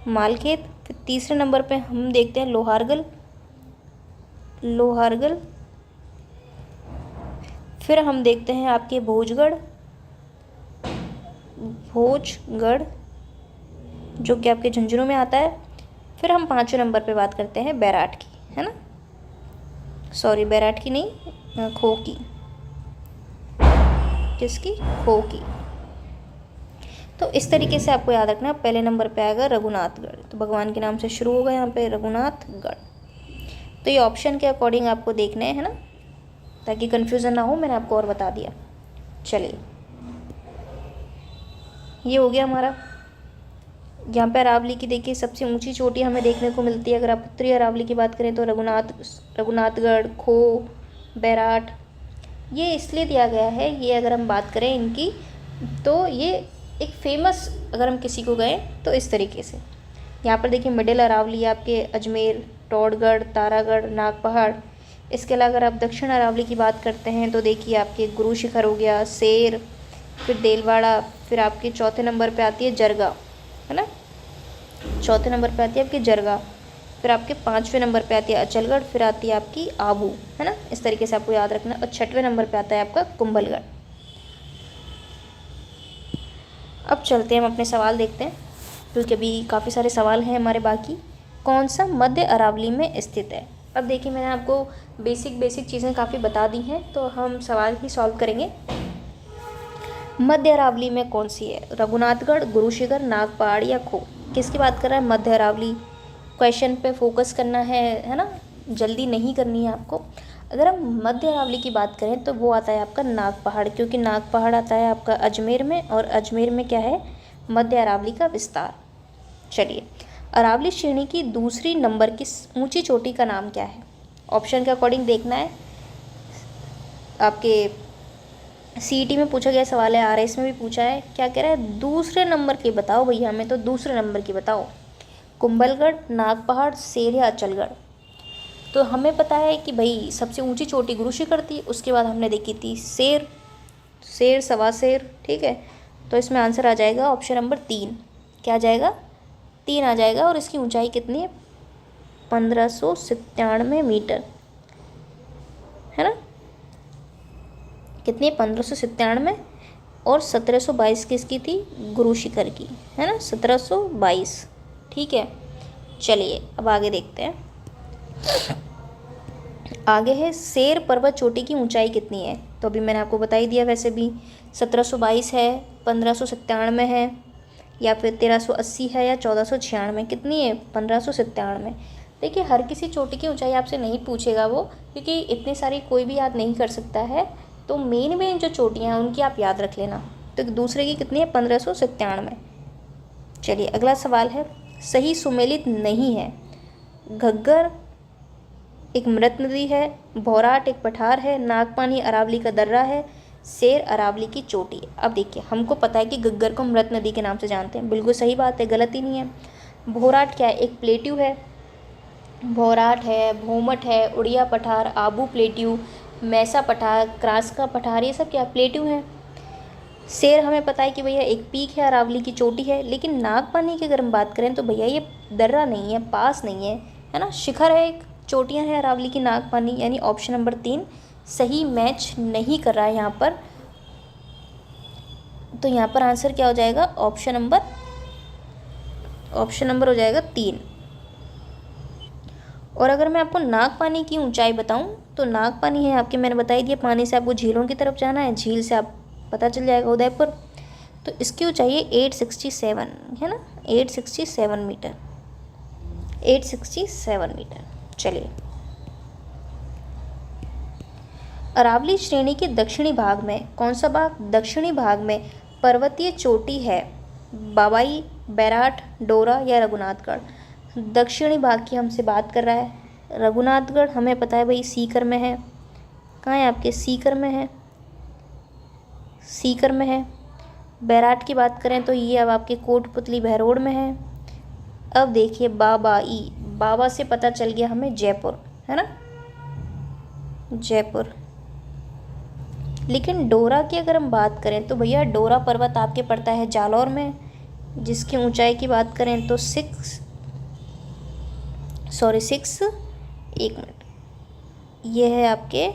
A: मालखेत। फिर तीसरे नंबर पे हम देखते हैं लोहारगल, लोहारगल। फिर हम देखते हैं आपके भोजगढ़, भोजगढ़ जो कि आपके झुंझुनू में आता है। फिर हम 5वें नंबर पे बात करते हैं बैराट की, है ना, सॉरी बैराट की नहीं, खो की, किसकी, खो की। तो इस तरीके से आपको याद रखना, पहले नंबर पे आएगा रघुनाथगढ़, तो भगवान के नाम से शुरू होगा यहाँ पे रघुनाथगढ़। तो ये ऑप्शन के अकॉर्डिंग आपको देखना है ना, ताकि कन्फ्यूज़न ना हो, मैंने आपको और बता दिया। चलिए ये हो गया हमारा। यहाँ पे अरावली की देखिए सबसे ऊंची चोटी हमें देखने को मिलती है। अगर आप उत्तरी अरावली की बात करें तो रघुनाथगढ़, खो, बैराट, ये इसलिए दिया गया है। ये अगर हम बात करें इनकी, तो ये एक फेमस, अगर हम किसी को गए तो इस तरीके से। यहाँ पर देखिए मिडिल अरावली आपके अजमेर, टोडगढ़, तारागढ़, नाग पहाड़। इसके अलावा अगर आप दक्षिण अरावली की बात करते हैं तो देखिए आपके गुरु शिखर हो गया, शेर, फिर देलवाड़ा। फिर आपके चौथे नंबर पे आती है जरगा, है ना, चौथे नंबर पे आती है आपकी जरगा। फिर आपके 5वें नंबर पे आती है अचलगढ़। फिर आती है आपकी आबू, है ना, इस तरीके से आपको याद रखना। और 6वें नंबर पे आता है आपका कुंभलगढ़। अब चलते हैं, हम अपने सवाल देखते हैं, क्योंकि अभी काफ़ी सारे सवाल हैं हमारे बाकी। कौन सा मध्य अरावली में स्थित है? अब देखिए मैंने आपको बेसिक चीज़ें काफ़ी बता दी हैं, तो हम सवाल ही सॉल्व करेंगे। मध्य अरावली में कौन सी है? रघुनाथगढ़, गुरु शिखर, नाग पहाड़ या खो? किसकी बात कर रहा है? मध्य अरावली। क्वेश्चन पे फोकस करना है ना, जल्दी नहीं करनी है आपको। अगर हम मध्य अरावली की बात करें तो वो आता है आपका नाग पहाड़, क्योंकि नाग पहाड़ आता है आपका अजमेर में, और अजमेर में क्या है? मध्य अरावली का विस्तार। चलिए, अरावली श्रेणी की दूसरी नंबर की ऊंची चोटी का नाम क्या है? ऑप्शन के अकॉर्डिंग देखना है। आपके सीईटी में पूछा गया सवाल है, आरएस में भी पूछा है। क्या कह रहा है? दूसरे नंबर की बताओ भैया, हमें तो दूसरे नंबर की बताओ। कुंभलगढ़, नाग पहाड़, शेर या अचलगढ़? तो हमें पता है कि भाई सबसे ऊंची चोटी गुरु शिखर थी, उसके बाद हमने देखी थी शेर, शेर, सवा शेर, ठीक है। तो इसमें आंसर आ जाएगा ऑप्शन नंबर 3। क्या आ जाएगा? 3 आ जाएगा। और इसकी ऊंचाई कितनी है? 1597 मीटर, है ना, कितनी? 1597। और 1722 किसकी थी? गुरु शिखर की, है ना, 1722, ठीक है। चलिए अब आगे देखते हैं। आगे है शेर पर्वत चोटी की ऊंचाई कितनी है? तो अभी मैंने आपको बता ही दिया, वैसे भी 1722 है, 1597 है, या फिर 1380 है, या 1496। कितनी है? 1597। देखिए हर किसी चोटी की ऊंचाई आपसे नहीं पूछेगा वो, क्योंकि इतनी सारी कोई भी याद नहीं कर सकता है। तो मेन जो चोटियाँ हैं उनकी आप याद रख लेना। तो दूसरे की कितनी है? 1597। चलिए अगला सवाल है, सही सुमेलित नहीं है। घग्गर एक मृत नदी है, भौराट एक पठार है, नागपानी अरावली का दर्रा है, शेर अरावली की चोटी। अब देखिए हमको पता है कि घग्गर को मृत नदी के नाम से जानते हैं, बिल्कुल सही बात है, गलत ही नहीं है। भौराट क्या है? एक प्लेट्यू है। भौराट है, भोमट है, उड़िया पठार, आबू प्लेट्यू, मैसा पठार, क्रास का पठार, ये सब क्या प्लेट्यू हैं। शेर हमें पता है कि भैया एक पीक है, अरावली की चोटी है, लेकिन नागपानी की अगर हम बात करें तो भैया ये दर्रा नहीं है, पास नहीं है ना, शिखर है, एक चोटियाँ हैं अरावली की, नागपानी, यानी ऑप्शन नंबर 3 सही मैच नहीं कर रहा है यहाँ पर। तो यहाँ पर आंसर क्या हो जाएगा, ऑप्शन नंबर हो जाएगा 3। और अगर मैं आपको नागपानी की ऊंचाई बताऊं तो नागपानी है आपके, मैंने बता ही दिया, पानी से आपको झीलों की तरफ जाना है, झील से आप पता चल जाएगा उदयपुर। तो इसकी ऊंचाई है 867 है ना, 867 मीटर, 867 मीटर। चलिए, अरावली श्रेणी के दक्षिणी भाग में कौन सा भाग, दक्षिणी भाग में पर्वतीय चोटी है, बाबाई, बैराट, डोरा या रघुनाथगढ़। दक्षिणी भाग की हमसे बात कर रहा है। रघुनाथगढ़ हमें पता है भाई सीकर में है, कहाँ है आपके, सीकर में है, सीकर में है। बैराट की बात करें तो ये अब आपके कोटपुतली बहरोड में है। अब देखिए बाबाई, बाबा से पता चल गया हमें जयपुर, है ना, जयपुर। लेकिन डोरा की अगर हम बात करें तो भैया डोरा पर्वत आपके पड़ता है जालौर में, जिसकी ऊंचाई की बात करें तो 6 एक मिनट, ये है आपके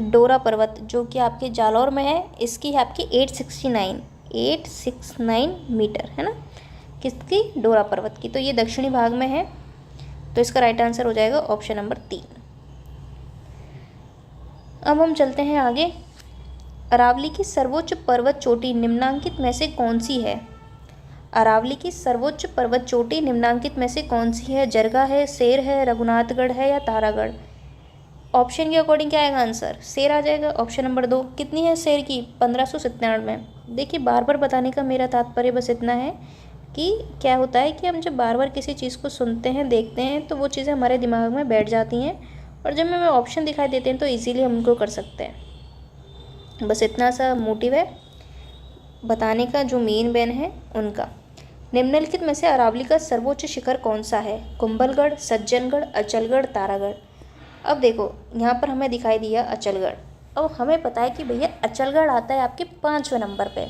A: डोरा पर्वत जो कि आपके जालौर में है। इसकी है आपकी 869 मीटर, है ना, किसकी, डोरा पर्वत की। तो ये दक्षिणी भाग में है, तो इसका राइट आंसर हो जाएगा ऑप्शन नंबर 3। अब हम चलते हैं आगे। अरावली की सर्वोच्च पर्वत चोटी निम्नांकित में से कौन सी है। अरावली की सर्वोच्च पर्वत चोटी निम्नांकित में से कौन सी है, जरगा है, शेर है, रघुनाथगढ़ है या तारागढ़। ऑप्शन के अकॉर्डिंग क्या आएगा आंसर, शेर आ जाएगा, ऑप्शन नंबर 2। कितनी है शेर की, 1597। देखिए बार बार बताने का मेरा तात्पर्य बस इतना है कि क्या होता है कि हम जब बार बार किसी चीज़ को सुनते हैं, देखते हैं, तो वो चीज़ें हमारे दिमाग में बैठ जाती हैं, और जब हमें ऑप्शन दिखाई देते हैं तो इजीली हम उनको कर सकते हैं। बस इतना सा मोटिव है बताने का, जो मेन बैन है उनका। निम्नलिखित में से अरावली का सर्वोच्च शिखर कौन सा है, कुंभलगढ़, सज्जनगढ़, अचलगढ़, तारागढ़। अब देखो यहाँ पर हमें दिखाई दिया अचलगढ़। अब हमें पता है कि भैया अचलगढ़ आता है आपके 5वें नंबर पे,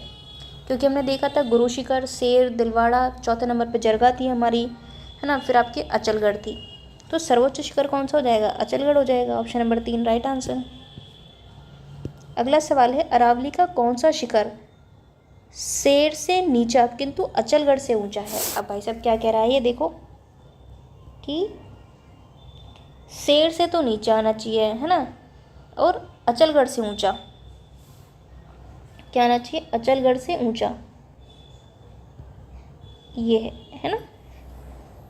A: क्योंकि हमने देखा था गुरु शिखर, शेर, दिलवाड़ा, चौथे नंबर पे जरगा थी हमारी, है ना, फिर आपकी अचलगढ़ थी। तो सर्वोच्च शिखर कौन सा हो जाएगा, अचलगढ़ हो जाएगा, ऑप्शन नंबर 3 राइट आंसर। अगला सवाल है, अरावली का कौन सा शिखर शेर से नीचा किंतु अचलगढ़ से ऊंचा है। अब भाई साहब क्या कह रहा है, ये देखो कि शेर से तो नीचा आना चाहिए, है ना, और अचलगढ़ से ऊंचा क्या आना चाहिए, अचलगढ़ से ऊंचा, ये है ना।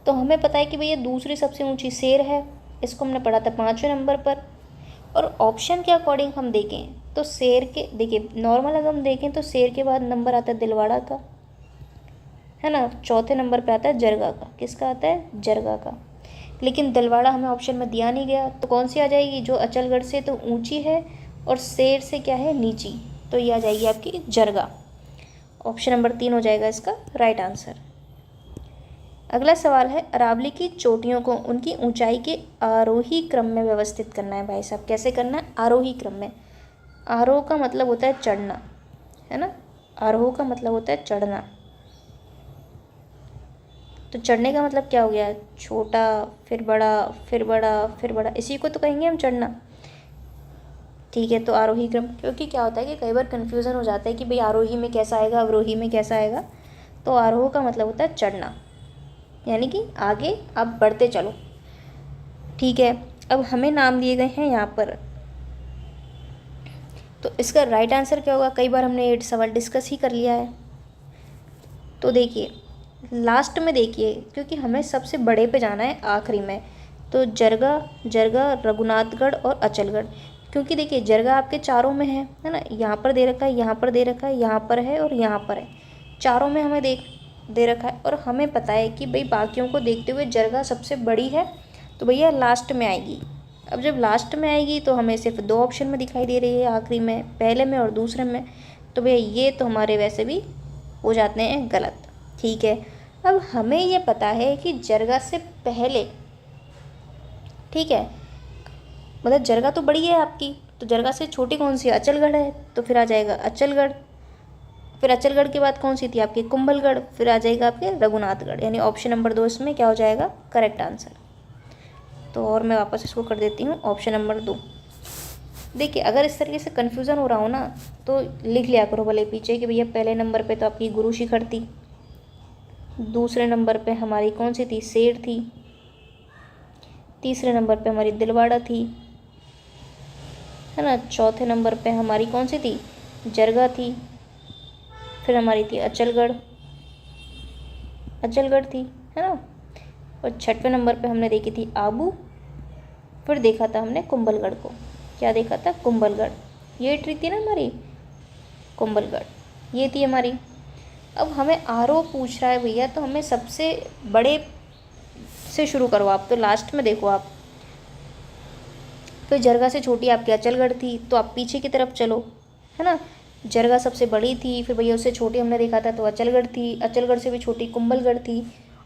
A: तो हमें पता है कि भैया दूसरी सबसे ऊंची शेर है, इसको हमने पढ़ा था 5वें नंबर पर। और ऑप्शन के अकॉर्डिंग हम देखें तो शेर के, देखिए नॉर्मल अगर हम देखें तो शेर के बाद नंबर आता है दिलवाड़ा का, है ना, चौथे नंबर पे आता है जरगा का। किसका आता है, जरगा का। लेकिन दिलवाड़ा हमें ऑप्शन में दिया नहीं गया, तो कौन सी आ जाएगी, जो अचलगढ़ से तो ऊंची है और शेर से क्या है, नीची, तो ये आ जाएगी आपकी जरगा। ऑप्शन नंबर 3 हो जाएगा इसका राइट आंसर। अगला सवाल है, अरावली की चोटियों को उनकी ऊंचाई के आरोही क्रम में व्यवस्थित करना है। भाई साहब कैसे करना है, आरोही क्रम में। आरोह का मतलब होता है चढ़ना, है ना, आरोह का मतलब होता है चढ़ना। तो चढ़ने का मतलब क्या हो गया, छोटा फिर बड़ा फिर बड़ा फिर बड़ा, इसी को तो कहेंगे हम चढ़ना। ठीक है, तो आरोही क्रम, क्योंकि क्या होता है कि कई बार कन्फ्यूज़न हो जाता है कि भाई आरोही में कैसा आएगा, अवरोही में कैसा आएगा। तो आरोह का मतलब होता है चढ़ना, यानी कि आगे आप बढ़ते चलो। ठीक है, अब हमें नाम दिए गए हैं यहाँ पर, तो इसका राइट आंसर क्या होगा। कई बार हमने ये सवाल डिस्कस ही कर लिया है। तो देखिए लास्ट में देखिए, क्योंकि हमें सबसे बड़े पे जाना है आखिरी में, तो जरगा, रघुनाथगढ़ और अचलगढ़। क्योंकि देखिए जरगा आपके चारों में है ना, यहाँ पर दे रखा है, यहाँ पर दे रखा है, यहाँ पर है और यहाँ पर है, चारों में हमें दे रखा है। और हमें पता है कि भाई बाकियों को देखते हुए जरगा सबसे बड़ी है, तो भैया लास्ट में आएगी। अब जब लास्ट में आएगी तो हमें सिर्फ 2 ऑप्शन में दिखाई दे रही है, आखिरी में, पहले में और दूसरे में। तो भैया ये तो हमारे वैसे भी हो जाते हैं गलत। ठीक है, अब हमें ये पता है कि जरगा से पहले, ठीक है, मतलब जरगा तो बड़ी है आपकी, तो जरगा से छोटी कौन सी है, अचलगढ़ है, तो फिर आ जाएगा अचलगढ़। फिर अचलगढ़ के बाद कौन सी थी आपकी कुंभलगढ़, फिर आ जाएगा आपके रघुनाथगढ़, यानी ऑप्शन नंबर 2 इसमें क्या हो जाएगा करेक्ट आंसर। तो और मैं वापस इसको कर देती हूँ ऑप्शन नंबर 2। देखिए अगर इस तरीके से कन्फ्यूज़न हो रहा हो ना तो लिख लिया करो भले पीछे कि भैया पहले नंबर पे तो आपकी गुरु शिखर थी, दूसरे नंबर पे हमारी कौन सी थी शेर थी, तीसरे नंबर पे हमारी दिलवाड़ा थी, है ना, चौथे नंबर पे हमारी कौन सी थी जरगा थी, फिर हमारी थी अचलगढ़ थी, है ना, और छठवें नंबर पे हमने देखी थी आबू, फिर देखा था हमने कुंभलगढ़ को, क्या देखा था कुंभलगढ़, ये ट्री थी ना हमारी कुंभलगढ़, ये थी हमारी। अब हमें आरओ पूछ रहा है भैया तो हमें सबसे बड़े से शुरू करो आप, तो लास्ट में देखो आप, फिर जरगा से छोटी आपकी अचलगढ़ थी तो आप पीछे की तरफ चलो, है ना, जरगा सबसे बड़ी थी, फिर भैया उससे छोटी हमने देखा था तो अचलगढ़ थी, अचलगढ़ से भी छोटी कुंभलगढ़ थी,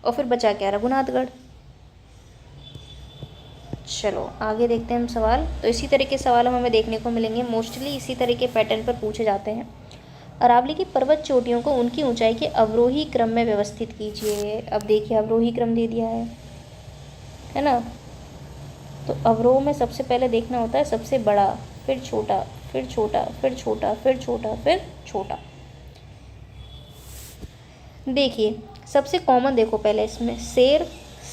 A: और फिर बचा क्या रघुनाथगढ़। चलो आगे देखते हैं हम सवाल। तो इसी तरह के सवाल हमें देखने को मिलेंगे, मोस्टली इसी तरह के पैटर्न पर पूछे जाते हैं। अरावली की पर्वत चोटियों को उनकी ऊंचाई के अवरोही क्रम में व्यवस्थित कीजिए। अब देखिए अवरोही क्रम दे दिया है ना, तो अवरोह में सबसे पहले देखना होता है सबसे बड़ा, फिर छोटा, फिर छोटा, फिर छोटा, फिर छोटा, फिर छोटा। देखिए सबसे कॉमन देखो पहले इसमें शेर,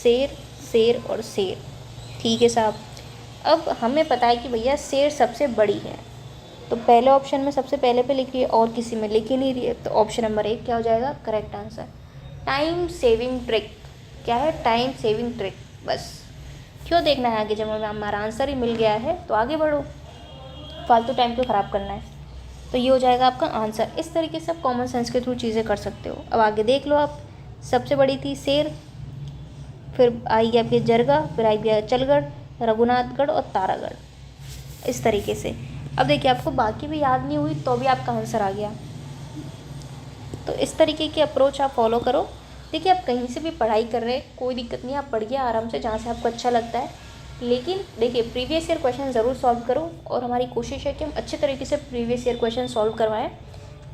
A: शेर, शेर और शेर, ठीक है साहब। अब हमें पता है कि भैया शेर सबसे बड़ी है, तो पहले ऑप्शन में सबसे पहले पे लिखिए और किसी में लिख ही नहीं रही है, तो ऑप्शन नंबर 1 क्या हो जाएगा correct answer. Time saving trick, क्या है टाइम सेविंग ट्रिक, बस क्यों देखना है आगे, जब हमें हमारा आंसर ही मिल गया है तो आगे बढ़ो, फालतू टाइम क्यों ख़राब करना है। तो ये हो जाएगा आपका आंसर। इस तरीके से आप कॉमन सेंस के थ्रू चीज़ें कर सकते हो। अब आगे देख लो आप, सबसे बड़ी थी शेर, फिर आएगी आपकी जरगा, फिर आएगी अचलगढ़, रघुनाथगढ़ और तारागढ़, इस तरीके से। अब देखिए आपको बाकी भी याद नहीं हुई तो भी आपका आंसर आ गया। तो इस तरीके की अप्रोच आप फॉलो करो। देखिए आप कहीं से भी पढ़ाई कर रहे हैं कोई दिक्कत नहीं, आप पढ़िए आराम से जहाँ से आपको अच्छा लगता है, लेकिन देखिए प्रीवियस ईयर क्वेश्चन ज़रूर सॉल्व करो, और हमारी कोशिश है कि हम अच्छे तरीके से प्रीवियस ईयर क्वेश्चन सॉल्व करवाएं,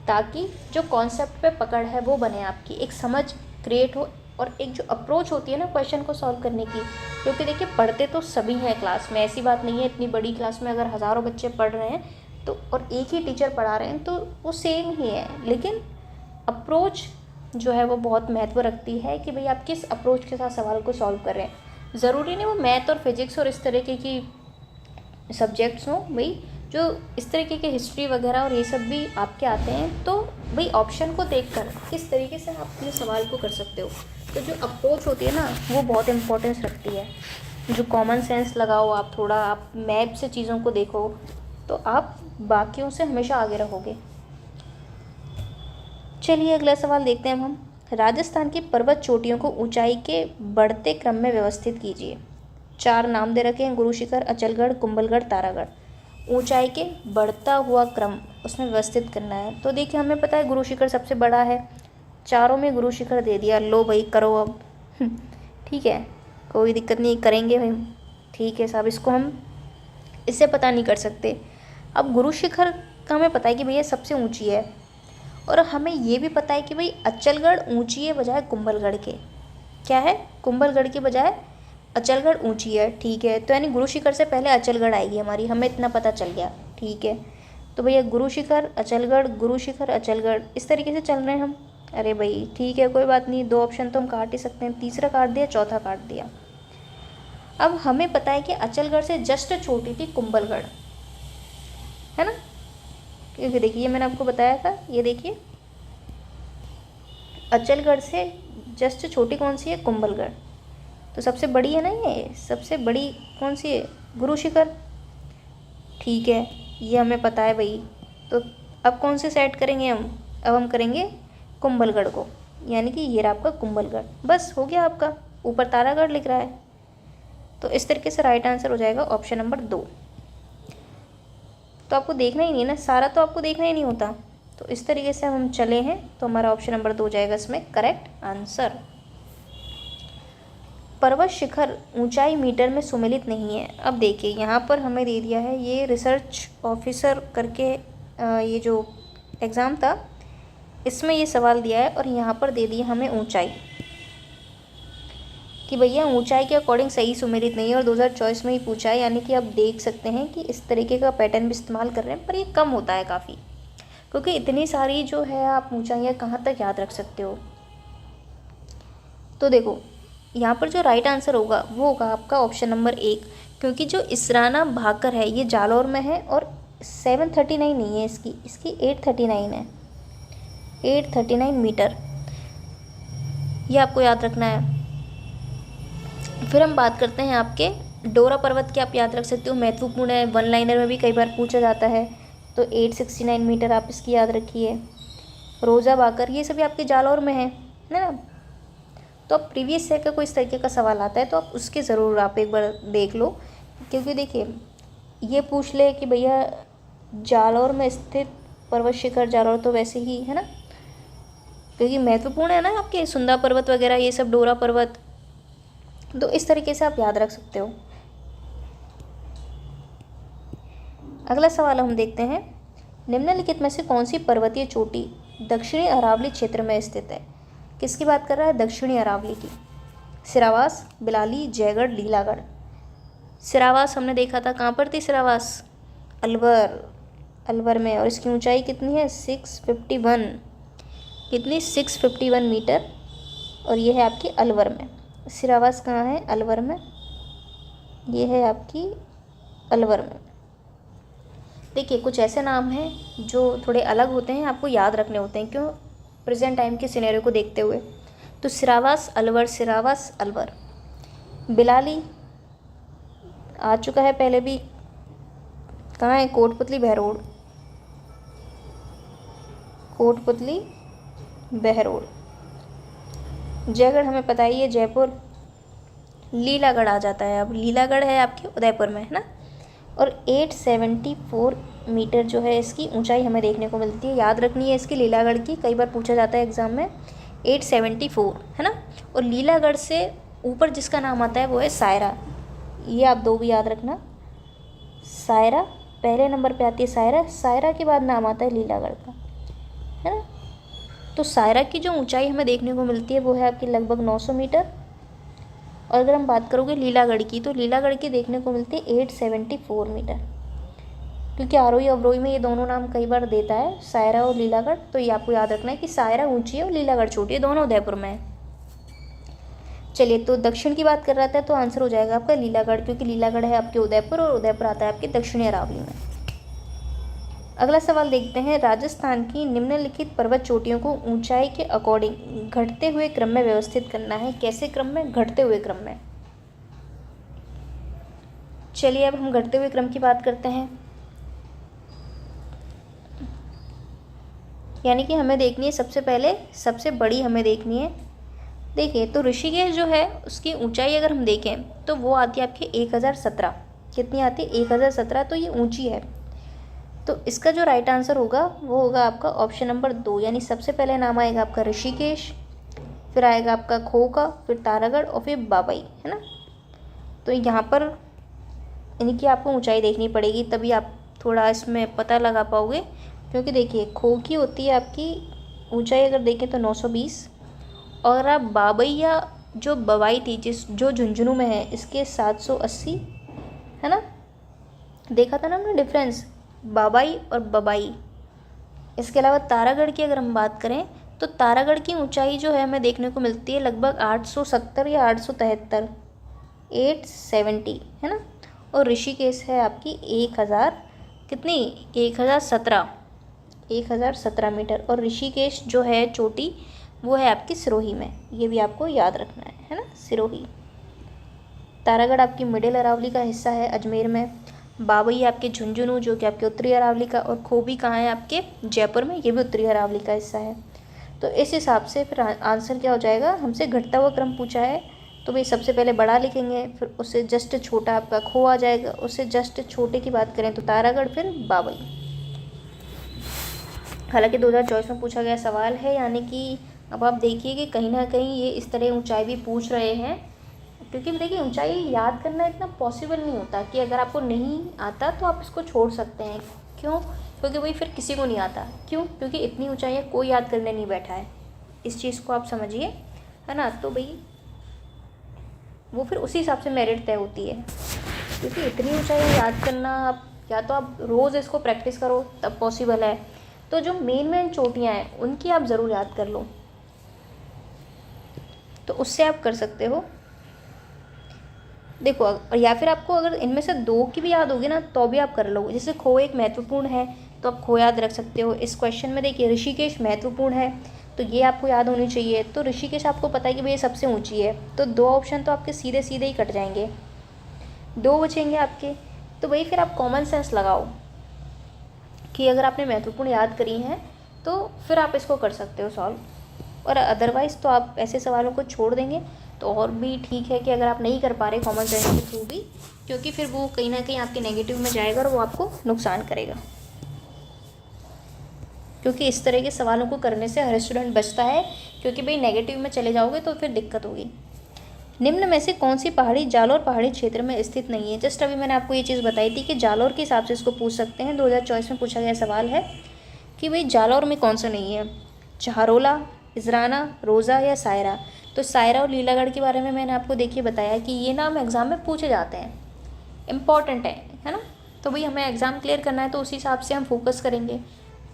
A: ताकि जो कॉन्सेप्ट पे पकड़ है वो बने, आपकी एक समझ क्रिएट हो, और एक जो अप्रोच होती है ना क्वेश्चन को सॉल्व करने की, क्योंकि देखिए पढ़ते तो सभी हैं क्लास में, ऐसी बात नहीं है, इतनी बड़ी क्लास में अगर हज़ारों बच्चे पढ़ रहे हैं तो और एक ही टीचर पढ़ा रहे हैं तो वो सेम ही है, लेकिन अप्रोच जो है वो बहुत महत्व रखती है कि भाई आप किस अप्रोच के साथ सवाल को सॉल्व कर रहे हैं। ज़रूरी नहीं वो मैथ और फिजिक्स और इस तरीके की सब्जेक्ट्स हों, भाई जो इस तरीके के हिस्ट्री वगैरह और ये सब भी आपके आते हैं, तो भाई ऑप्शन को देखकर किस तरीके से आप अपने सवाल को कर सकते हो। तो जो अप्रोच होती है ना वो बहुत इम्पोर्टेंस रखती है। जो कॉमन सेंस लगाओ आप, थोड़ा आप मैप से चीज़ों को देखो, तो आप बाकियों से हमेशा आगे रहोगे। चलिए अगला सवाल देखते हैं हम। राजस्थान की पर्वत चोटियों को ऊंचाई के बढ़ते क्रम में व्यवस्थित कीजिए। 4 नाम दे रखे हैं, गुरु शिखर, अचलगढ़, कुंभलगढ़, तारागढ़। ऊंचाई के बढ़ता हुआ क्रम उसमें व्यवस्थित करना है। तो देखिए हमें पता है गुरु शिखर सबसे बड़ा है, चारों में गुरु शिखर दे दिया, लो भाई करो अब ठीक है, कोई दिक्कत नहीं, करेंगे भाई, ठीक है साहब, इसको हम इससे पता नहीं कर सकते। अब गुरु शिखर का हमें पता है कि भैया सबसे ऊंची है, और हमें ये भी पता है कि भाई अचलगढ़ ऊंची है बजाय कुंभलगढ़ के, क्या है कुंभलगढ़ के बजाय अचलगढ़ ऊंची है, ठीक है, तो यानी गुरु शिखर से पहले अचलगढ़ आएगी हमारी, हमें इतना पता चल गया, ठीक है। तो भैया गुरु शिखर अचलगढ़, गुरु शिखर अचलगढ़, इस तरीके से चल रहे हैं हम। अरे भाई ठीक है कोई बात नहीं, 2 ऑप्शन तो हम काट ही सकते हैं, तीसरा काट दिया, चौथा काट दिया। अब हमें पता है कि अचलगढ़ से जस्ट छोटी थी कुंभलगढ़, है ना, क्योंकि देखिए ये मैंने आपको बताया था, ये देखिए अचलगढ़ से जस्ट छोटी कौन सी है कुंभलगढ़, तो सबसे बड़ी है ना, ये सबसे बड़ी कौन सी है गुरु शिखर, ठीक है, ये हमें पता है भाई। तो अब कौन से सेट करेंगे हम, अब हम करेंगे कुंभलगढ़ को, यानी कि ये रहा आपका कुंभलगढ़, बस हो गया आपका, ऊपर तारागढ़ लिख रहा है। तो इस तरीके से राइट आंसर हो जाएगा ऑप्शन नंबर 2। तो आपको देखना ही नहीं है ना, सारा तो आपको देखना ही नहीं होता, तो इस तरीके से हम चले हैं, तो हमारा ऑप्शन नंबर 2 हो जाएगा इसमें करेक्ट आंसर। पर्वत शिखर ऊंचाई मीटर में सुमेलित नहीं है। अब देखिए यहाँ पर हमें दे दिया है, ये रिसर्च ऑफिसर करके ये जो एग्ज़ाम था इसमें ये सवाल दिया है और यहाँ पर दे दिया हमें ऊंचाई कि भैया ऊंचाई के अकॉर्डिंग सही सुमेलित नहीं है, और 2024 में ही पूछा है। यानी कि आप देख सकते हैं कि इस तरीके का पैटर्न भी इस्तेमाल कर रहे हैं, पर ये कम होता है काफ़ी, क्योंकि इतनी सारी जो है आप ऊंचाइयाँ कहाँ तक याद रख सकते हो। तो देखो यहाँ पर जो राइट आंसर होगा वो होगा आपका ऑप्शन नंबर 1, क्योंकि जो इसराना भाकर है ये जालौर में है और 739 नहीं है इसकी 839 है, 839 मीटर, ये आपको याद रखना है। फिर हम बात करते हैं आपके डोरा पर्वत के, आप याद रख सकते हो, महत्वपूर्ण है, वन लाइनर में भी कई बार पूछा जाता है, तो 869 मीटर आप इसकी याद रखिए। रोज़ा भाकर ये सभी आपके जालौर में है ना। तो अब प्रीवियस ईयर का कोई इस तरीके का सवाल आता है तो आप उसके ज़रूर आप एक बार देख लो, क्योंकि देखिए ये पूछ ले कि भैया जालौर में स्थित पर्वत शिखर जालौर, तो वैसे ही है ना, क्योंकि महत्वपूर्ण है ना आपके सुंदा पर्वत वगैरह ये सब, डोरा पर्वत, तो इस तरीके से आप याद रख सकते हो। अगला सवाल हम देखते हैं, निम्नलिखित में से कौन सी पर्वतीय चोटी दक्षिणी अरावली क्षेत्र में स्थित है। किसकी बात कर रहा है, दक्षिणी अरावली की। सिरावास, बिलाली, जयगढ़, लीलागढ़। सिरावास हमने देखा था, कहाँ पर थी सिरावास, अलवर में, और इसकी ऊंचाई कितनी है 651, कितनी 651 मीटर, और ये है आपकी अलवर में। सिरावास कहाँ है, अलवर में, ये है आपकी अलवर में। देखिए कुछ ऐसे नाम हैं जो थोड़े अलग होते हैं, आपको याद रखने होते हैं, क्यों, प्रेजेंट टाइम के सिनेरियो को देखते हुए। तो सिरावास अलवर, सिरावास अलवर। बिलाली आ चुका है पहले भी, कहाँ है, कोटपुतली बहरोड, कोटपुतली बहरोड। जयगढ़ हमें पता ही है, जयपुर। लीलागढ़ आ जाता है, अब लीलागढ़ है आपके उदयपुर में, है ना। और 874 मीटर जो है इसकी ऊंचाई हमें देखने को मिलती है, याद रखनी है इसकी, लीलागढ़ की, कई बार पूछा जाता है एग्जाम में, 874 है ना। और लीलागढ़ से ऊपर जिसका नाम आता है वो है सायरा, ये आप दो भी याद रखना, सायरा पहले नंबर पे आती है, सायरा, सायरा के बाद नाम आता है लीलागढ़ का, है ना। तो सायरा की जो ऊंचाई हमें देखने को मिलती है वो है आपकी लगभग 900 मीटर, और अगर हम बात करोगे लीलागढ़ की, तो लीलागढ़ की देखने को मिलती है 874 मीटर, क्योंकि आरोही अवरोही में ये दोनों नाम कई बार देता है, सायरा और लीलागढ़। तो ये आपको याद रखना है कि सायरा ऊंची है और लीलागढ़ छोटी है, दोनों उदयपुर में है। चलिए, तो दक्षिण की बात कर रहा था तो आंसर हो जाएगा आपका लीलागढ़, क्योंकि लीलागढ़ है आपके उदयपुर और उदयपुर आता है आपके दक्षिणी अरावली में। अगला सवाल देखते हैं, राजस्थान की निम्नलिखित पर्वत चोटियों को ऊंचाई के अकॉर्डिंग घटते हुए क्रम में व्यवस्थित करना है। कैसे क्रम में, घटते हुए क्रम में। चलिए अब हम घटते हुए क्रम की बात करते हैं, यानी कि हमें देखनी है सबसे पहले सबसे बड़ी हमें देखनी है। देखिए तो ऋषिकेश जो है उसकी ऊंचाई अगर हम देखें तो वो आती है आपकी 1017, कितनी आती है 1017, तो ये ऊंची है। तो इसका जो राइट आंसर होगा वो होगा आपका ऑप्शन नंबर 2, यानी सबसे पहले नाम आएगा आपका ऋषिकेश, फिर आएगा आपका खोका, फिर तारागढ़ और फिर बाबई, है ना। तो यहाँ पर यानी कि आपको ऊंचाई देखनी पड़ेगी, तभी आप थोड़ा इसमें पता लगा पाओगे, क्योंकि देखिए खो की होती है आपकी ऊंचाई अगर देखें तो 920, और आप बाबई या जो बवाई थी जो झुंझुनू में है इसके 780, है ना। देखा था ना हमने डिफरेंस, बाबाई और बबाई। इसके अलावा तारागढ़ की अगर हम बात करें तो तारागढ़ की ऊंचाई जो है हमें देखने को मिलती है लगभग 870 या 873, 870, है ना। और ऋषिकेश है आपकी 1000 कितनी 1017 मीटर, और ऋषिकेश जो है चोटी वो है आपकी सिरोही में, ये भी आपको याद रखना है ना, सिरोही। तारागढ़ आपकी मिडिल अरावली का हिस्सा है अजमेर में, बाबई आपके झुंझुनू जो कि आपके उत्तरी अरावली का, और खोबी कहाँ है आपके जयपुर में, ये भी उत्तरी अरावली का हिस्सा है। तो इस हिसाब से फिर आंसर क्या हो जाएगा, हमसे घटता हुआ क्रम पूछा है तो भाई सबसे पहले बड़ा लिखेंगे, फिर उससे जस्ट छोटा आपका खो आ जाएगा, उससे जस्ट छोटे की बात करें तो तारागढ़, फिर बाबई। हालांकि 2024 में पूछा गया सवाल है, यानी कि अब आप देखिए कि कहीं ना कहीं ये इस तरह ऊंचाई भी पूछ रहे हैं, क्योंकि देखिए ऊंचाई याद करना इतना पॉसिबल नहीं होता कि अगर आपको नहीं आता तो आप इसको छोड़ सकते हैं। क्यों? क्योंकि भाई फिर किसी को नहीं आता। क्यों? क्योंकि इतनी ऊंचाइयाँ कोई याद करने नहीं बैठा है। इस चीज़ को आप समझिए, है ना। तो भाई वो फिर उसी हिसाब से मेरिट तय होती है, क्योंकि इतनी ऊंचाइयाँ याद करना, आप या तो आप रोज़ इसको प्रैक्टिस करो तब पॉसिबल है। तो जो मेन चोटियाँ हैं उनकी आप ज़रूर याद कर लो, तो उससे आप कर सकते हो। देखो, और या फिर आपको अगर इनमें से 2 की भी याद होगी ना तो भी आप कर लो। जैसे खो एक महत्वपूर्ण है तो आप खो याद रख सकते हो। इस क्वेश्चन में देखिए ऋषिकेश महत्वपूर्ण है, तो ये आपको याद होनी चाहिए। तो ऋषिकेश आपको पता है कि भाई ये सबसे ऊंची है, तो 2 ऑप्शन तो आपके सीधे सीधे ही कट जाएंगे, 2 बचेंगे आपके। तो भाई फिर आप कॉमन सेंस लगाओ कि अगर आपने महत्वपूर्ण याद करी हैं तो फिर आप इसको कर सकते हो सॉल्व, और अदरवाइज़ तो आप ऐसे सवालों को छोड़ देंगे तो और भी ठीक है कि अगर आप नहीं कर पा रहे कॉमन सेंस के थ्रू भी, क्योंकि फिर वो कहीं ना कहीं आपके नेगेटिव में जाएगा और वो आपको नुकसान करेगा। क्योंकि इस तरह के सवालों को करने से हर स्टूडेंट बचता है, क्योंकि भाई नेगेटिव में चले जाओगे तो फिर दिक्कत होगी। निम्न में से कौन सी पहाड़ी जालौर पहाड़ी क्षेत्र में स्थित नहीं है? जस्ट अभी मैंने आपको ये चीज़ बताई थी कि जालौर के हिसाब से इसको पूछ सकते हैं। 2024 में पूछा गया सवाल है कि भाई जालौर में कौन सा नहीं है, चारोला, इजराना, रोज़ा या सायरा। तो सायरा और लीलागढ़ के बारे में मैंने आपको देखिए बताया कि ये नाम एग्ज़ाम में पूछे जाते हैं, इम्पॉर्टेंट है ना। तो भाई हमें एग्ज़ाम क्लियर करना है तो उसी हिसाब से हम फोकस करेंगे।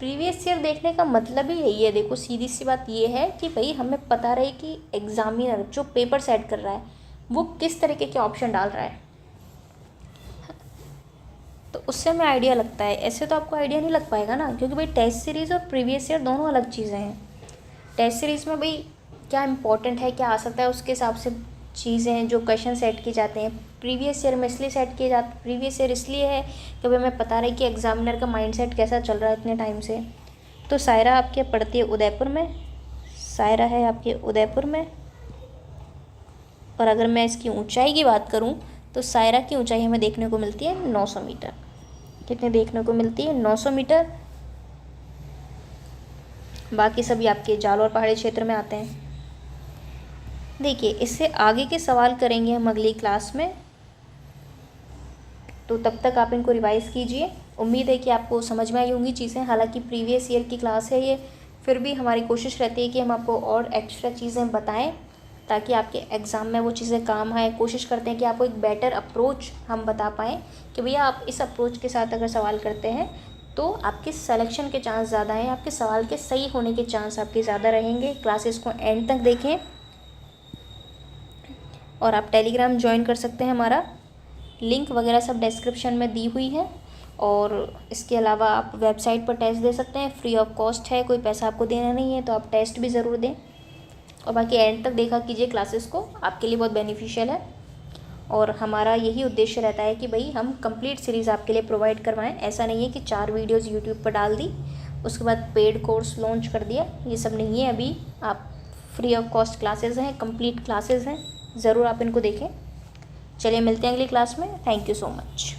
A: प्रीवियस ईयर देखने का मतलब ही यही है। देखो सीधी सी बात ये है कि भाई हमें पता रहे कि एग्ज़ामिनर जो पेपर सेट कर रहा है वो किस तरीके के ऑप्शन डाल रहा है, तो उससे हमें आइडिया लगता है। ऐसे तो आपको आइडिया नहीं लग पाएगा ना, क्योंकि भाई टेस्ट सीरीज़ और प्रीवियस ईयर दोनों अलग चीज़ें हैं। टेस्ट सीरीज़ में भाई क्या इंपॉर्टेंट है, क्या आ सकता है, उसके हिसाब से चीज़ें हैं जो क्वेश्चन सेट किए जाते हैं। प्रीवियस ईयर में इसलिए सेट किए जाते, प्रीवियस ईयर इसलिए है कि भाई हमें पता रहे कि एग्जामिनर का माइंडसेट कैसा चल रहा है इतने टाइम से। तो सायरा आपके पड़ती है उदयपुर में, सायरा है आपके उदयपुर में। और अगर मैं इसकी ऊंचाई की बात करूं तो सायरा की ऊंचाई हमें देखने को मिलती है 900 मीटर। कितने देखने को मिलती है? 900 मीटर। बाकी सभी आपके जालौर पहाड़ी क्षेत्र में आते हैं। देखिए इससे आगे के सवाल करेंगे हम अगली क्लास में, तो तब तक आप इनको रिवाइज़ कीजिए। उम्मीद है कि आपको समझ में आई होंगी चीज़ें। हालांकि प्रीवियस ईयर की क्लास है ये, फिर भी हमारी कोशिश रहती है कि हम आपको और एक्स्ट्रा चीज़ें बताएं ताकि आपके एग्ज़ाम में वो चीज़ें काम आए। कोशिश करते हैं कि आपको एक बेटर अप्रोच हम बता पाएँ कि भैया आप इस अप्रोच के साथ अगर सवाल करते हैं तो आपके सिलेक्शन के चांस ज़्यादा हैं, आपके सवाल के सही होने के चांस आपके ज़्यादा रहेंगे। क्लासेस को एंड तक देखें और आप टेलीग्राम ज्वाइन कर सकते हैं। हमारा लिंक वगैरह सब डिस्क्रिप्शन में दी हुई है। और इसके अलावा आप वेबसाइट पर टेस्ट दे सकते हैं, फ्री ऑफ कॉस्ट है, कोई पैसा आपको देना नहीं है, तो आप टेस्ट भी ज़रूर दें। और बाकी एंड तक देखा कीजिए क्लासेस को, आपके लिए बहुत बेनिफिशियल है। और हमारा यही उद्देश्य रहता है कि भाई हम कंप्लीट सीरीज़ आपके लिए प्रोवाइड करवाएं। ऐसा नहीं है कि 4 वीडियोस यूट्यूब पर डाल दी उसके बाद पेड कोर्स लॉन्च कर दिया, ये सब नहीं है। अभी आप फ्री ऑफ कॉस्ट क्लासेस हैं, कंप्लीट क्लासेस हैं, ज़रूर आप इनको देखें। चलिए मिलते हैं अगली क्लास में। Thank you so much.